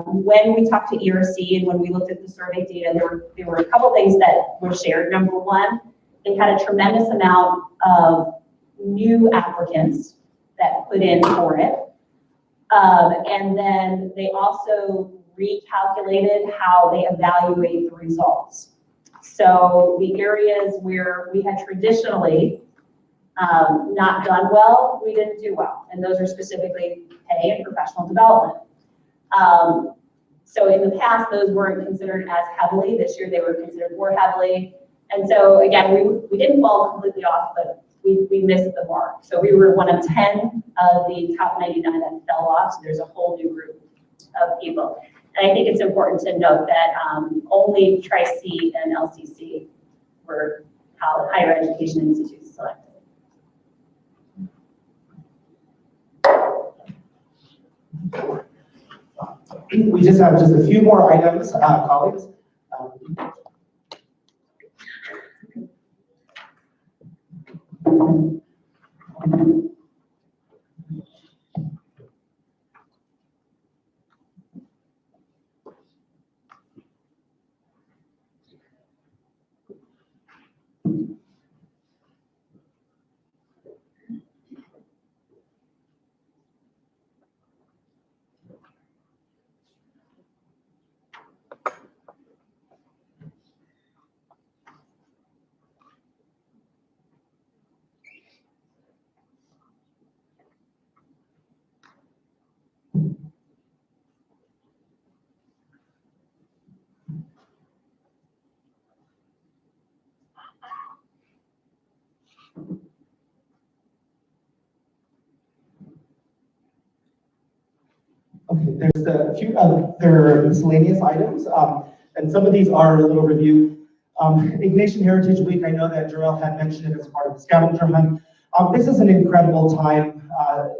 When we talked to ERC and when we looked at the survey data, there were a couple things that were shared. Number one, they had a tremendous amount of new applicants that put in for it. And then they also recalculated how they evaluate the results. So the areas where we had traditionally not done well, we didn't do well. And those are specifically pay and professional development. So in the past, those weren't considered as heavily. This year, they were considered more heavily. And so again, we didn't fall completely off, but we missed the mark. So we were one of 10 of the top 99 that fell off. So there's a whole new group of people. And I think it's important to note that only Tri-C and LCC were higher education institutes selected. We just have a few more items, colleagues. Okay, there's a few other miscellaneous items, and some of these are a little review. Ignatian Heritage Week, I know that Jarrell had mentioned it as part of the scavenger hunt. This is an incredible time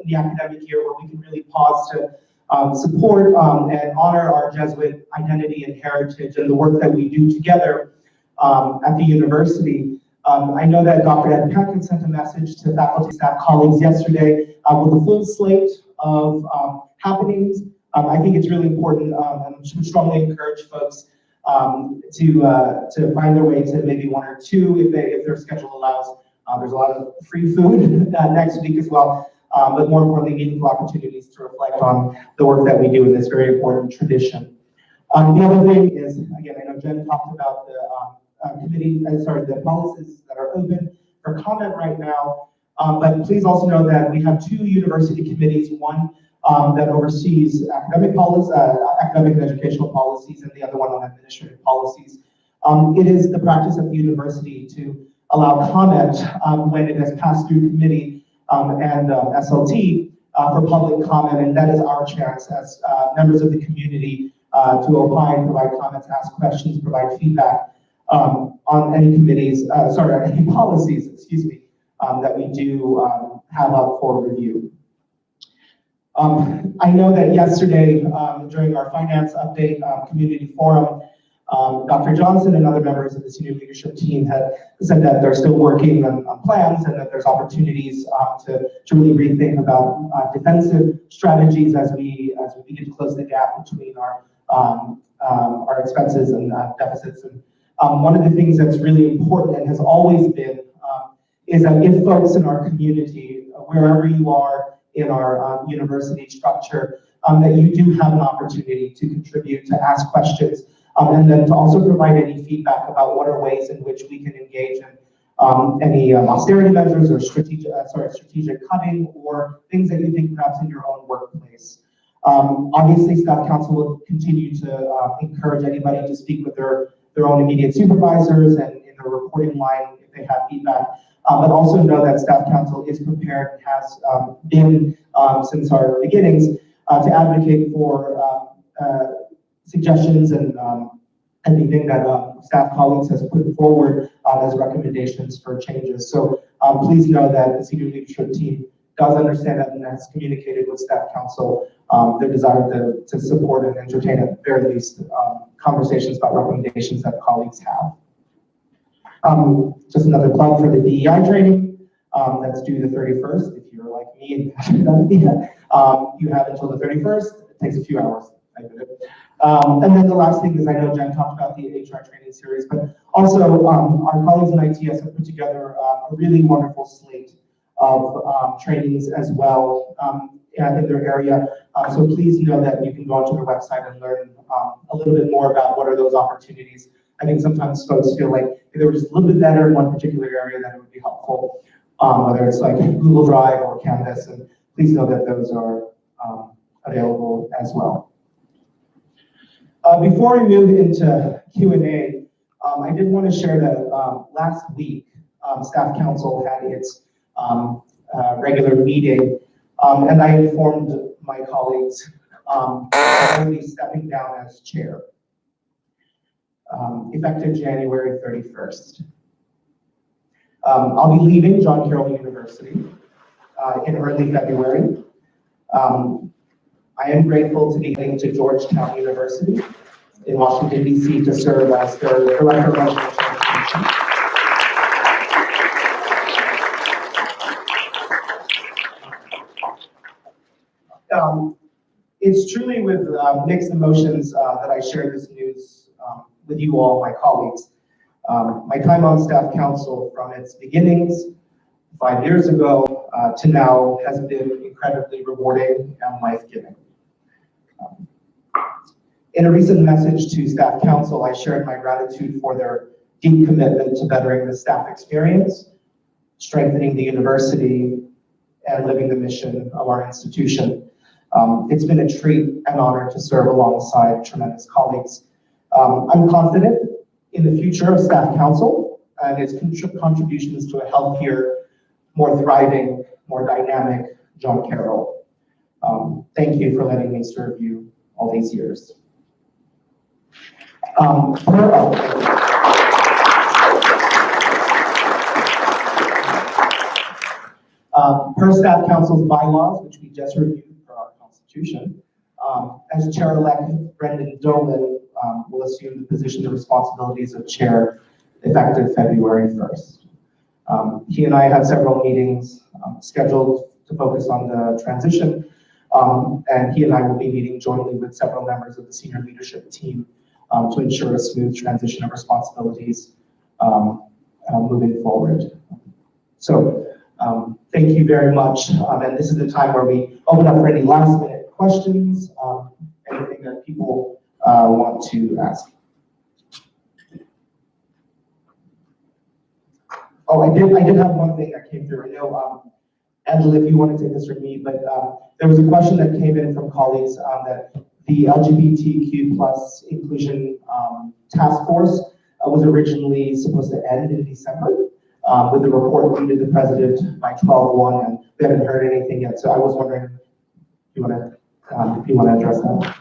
in the academic year where we can really pause to support and honor our Jesuit identity and heritage and the work that we do together at the university. I know that Dr. Ed Peck sent a message to faculty, staff, colleagues yesterday with a full slate of happenings. I think it's really important and would strongly encourage folks to find their way to maybe one or two if their schedule allows. There's a lot of free food next week as well, but more importantly, meaningful opportunities to reflect on the work that we do in this very important tradition. The other thing is, again, I know Jen talked about the the policies that are open for comment right now, but please also know that we have two university committees, one that oversees academic policies, academic and educational policies, and the other one on administrative policies. It is the practice of the university to allow comment when it has passed through committee and SLT for public comment, and that is our chance as members of the community to opine, provide comments, ask questions, provide feedback on any committees, on any policies, excuse me, that we do have up for review. I know that yesterday during our finance update community forum, Dr. Johnson and other members of the senior leadership team had said that they're still working on plans and that there's opportunities to really rethink about defensive strategies as we begin to close the gap between our expenses and deficits. And one of the things that's really important and has always been is that if folks in our community, wherever you are in our university structure, that you do have an opportunity to contribute, to ask questions, and then to also provide any feedback about what are ways in which we can engage and any austerity measures or strategic cutting or things that you think perhaps in your own workplace. Obviously, staff council will continue to encourage anybody to speak with their own immediate supervisors and in the reporting line if they have feedback. But also know that staff council is prepared and has been since our beginnings to advocate for suggestions and anything that staff colleagues has put forward as recommendations for changes. So please know that the senior leadership team does understand that and has communicated with staff council their desire to support and entertain at the very least conversations about recommendations that colleagues have. Just another plug for the DEI training that's due the 31st. If you're like me and haven't done it yet, you have until the 31st. It takes a few hours. I did it. And then the last thing is, I know Jen talked about the HR training series, but also our colleagues in ITS have put together a really wonderful slate of trainings as well in their area. So please know that you can go onto their website and learn a little bit more about what are those opportunities. I think sometimes folks feel like if they were just a little bit better in one particular area, then it would be helpful, whether it's like Google Drive or Canvas, and please know that those are available as well. Before we move into Q&A, I did want to share that last week, staff council had its regular meeting, and I informed my colleagues I will be stepping down as chair, effective January 31st. I'll be leaving John Carroll University in early February. I am grateful to be heading to Georgetown University in Washington, D.C. to serve as their Director of Residential Education. It's truly with mixed emotions that I share this news with you all, my colleagues. My time on staff council from its beginnings 5 years ago to now has been incredibly rewarding and life-giving. In a recent message to staff council, I shared my gratitude for their deep commitment to bettering the staff experience, strengthening the university, and living the mission of our institution. It's been a treat and honor to serve alongside tremendous colleagues. I'm confident in the future of staff council and its contributions to a healthier, more thriving, more dynamic John Carroll. Thank you for letting me serve you all these years. Per staff council's bylaws, which we just reviewed for our constitution, as chair-elect, Brendan Dolan will assume the position and responsibilities of chair effective February 1st. He and I have several meetings scheduled to focus on the transition, and he and I will be meeting jointly with several members of the senior leadership team to ensure a smooth transition of responsibilities moving forward. So thank you very much, and this is the time where we open up for any last-minute questions, anything that people want to ask. Oh, I did have one thing that came through. I know, Angela, if you want to take this from me, but there was a question that came in from colleagues that the LGBTQ plus inclusion task force was originally supposed to end in December with the report due to the president by 12/1, and we haven't heard anything yet. So I was wondering if you want to address that.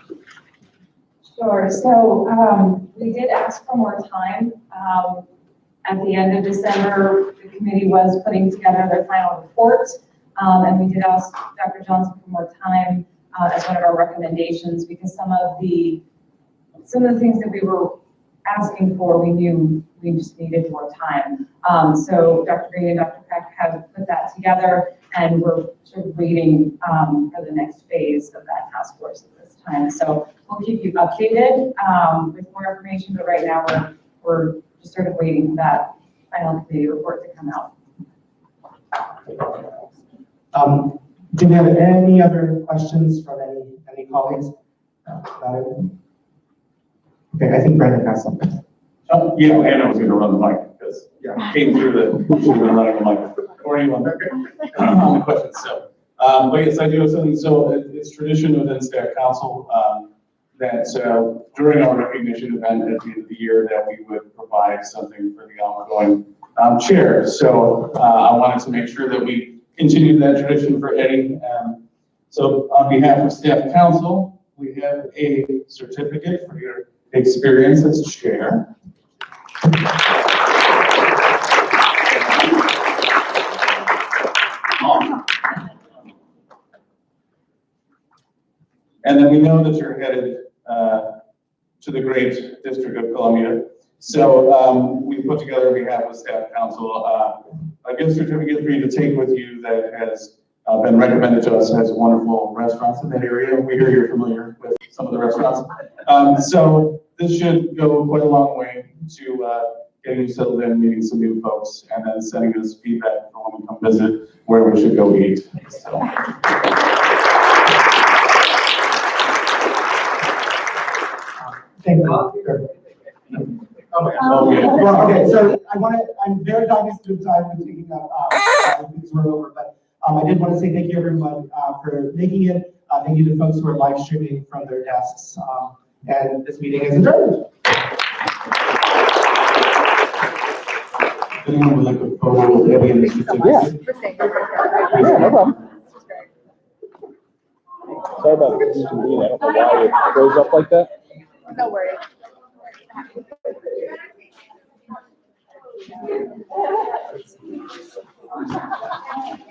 Sure. So we did ask for more time. At the end of December, the committee was putting together their final report, and we did ask Dr. Johnson for more time as one of our recommendations, because some of the things that we were asking for, we knew we just needed more time. So Dr. Green and Dr. Peck have put that together, and we're sort of waiting for the next phase of that task force at this time. So we'll keep you updated with more information, but right now we're just sort of waiting for that final committee report to come out. Do we have any other questions from any colleagues? About it? Okay, I think Brendan has something. Yeah, and I was going to run the mic because this. Yeah, came through the, should have been running the microphone. Or you want on the question, so. But yes, I do have something, so it's tradition within staff council, that during our recognition event at the end of the year, that we would provide something for the ongoing chair. So I wanted to make sure that we continue that tradition for Eddie. So on behalf of staff council, we have a certificate for your experience as chair. And then we know that you're headed to the great District of Columbia. So we put together on behalf of staff council a gift certificate for you to take with you that has been recommended to us as wonderful restaurants in that area. We hear you're familiar with some of the restaurants. So this should go quite a long way to getting you settled in, meeting some new folks, and then sending us feedback for when we come visit where we should go eat. So. Thank you. Well, okay, so I'm very cognizant of time and taking up, things run over, but I did want to say thank you everyone for making it. Thank you to folks who are live streaming from their desks. And this meeting is adjourned. Anyone would like a photo of Debbie and the certificate? Yeah, no problem. Sorry about the confusion. I don't know why it goes up like that. No worries.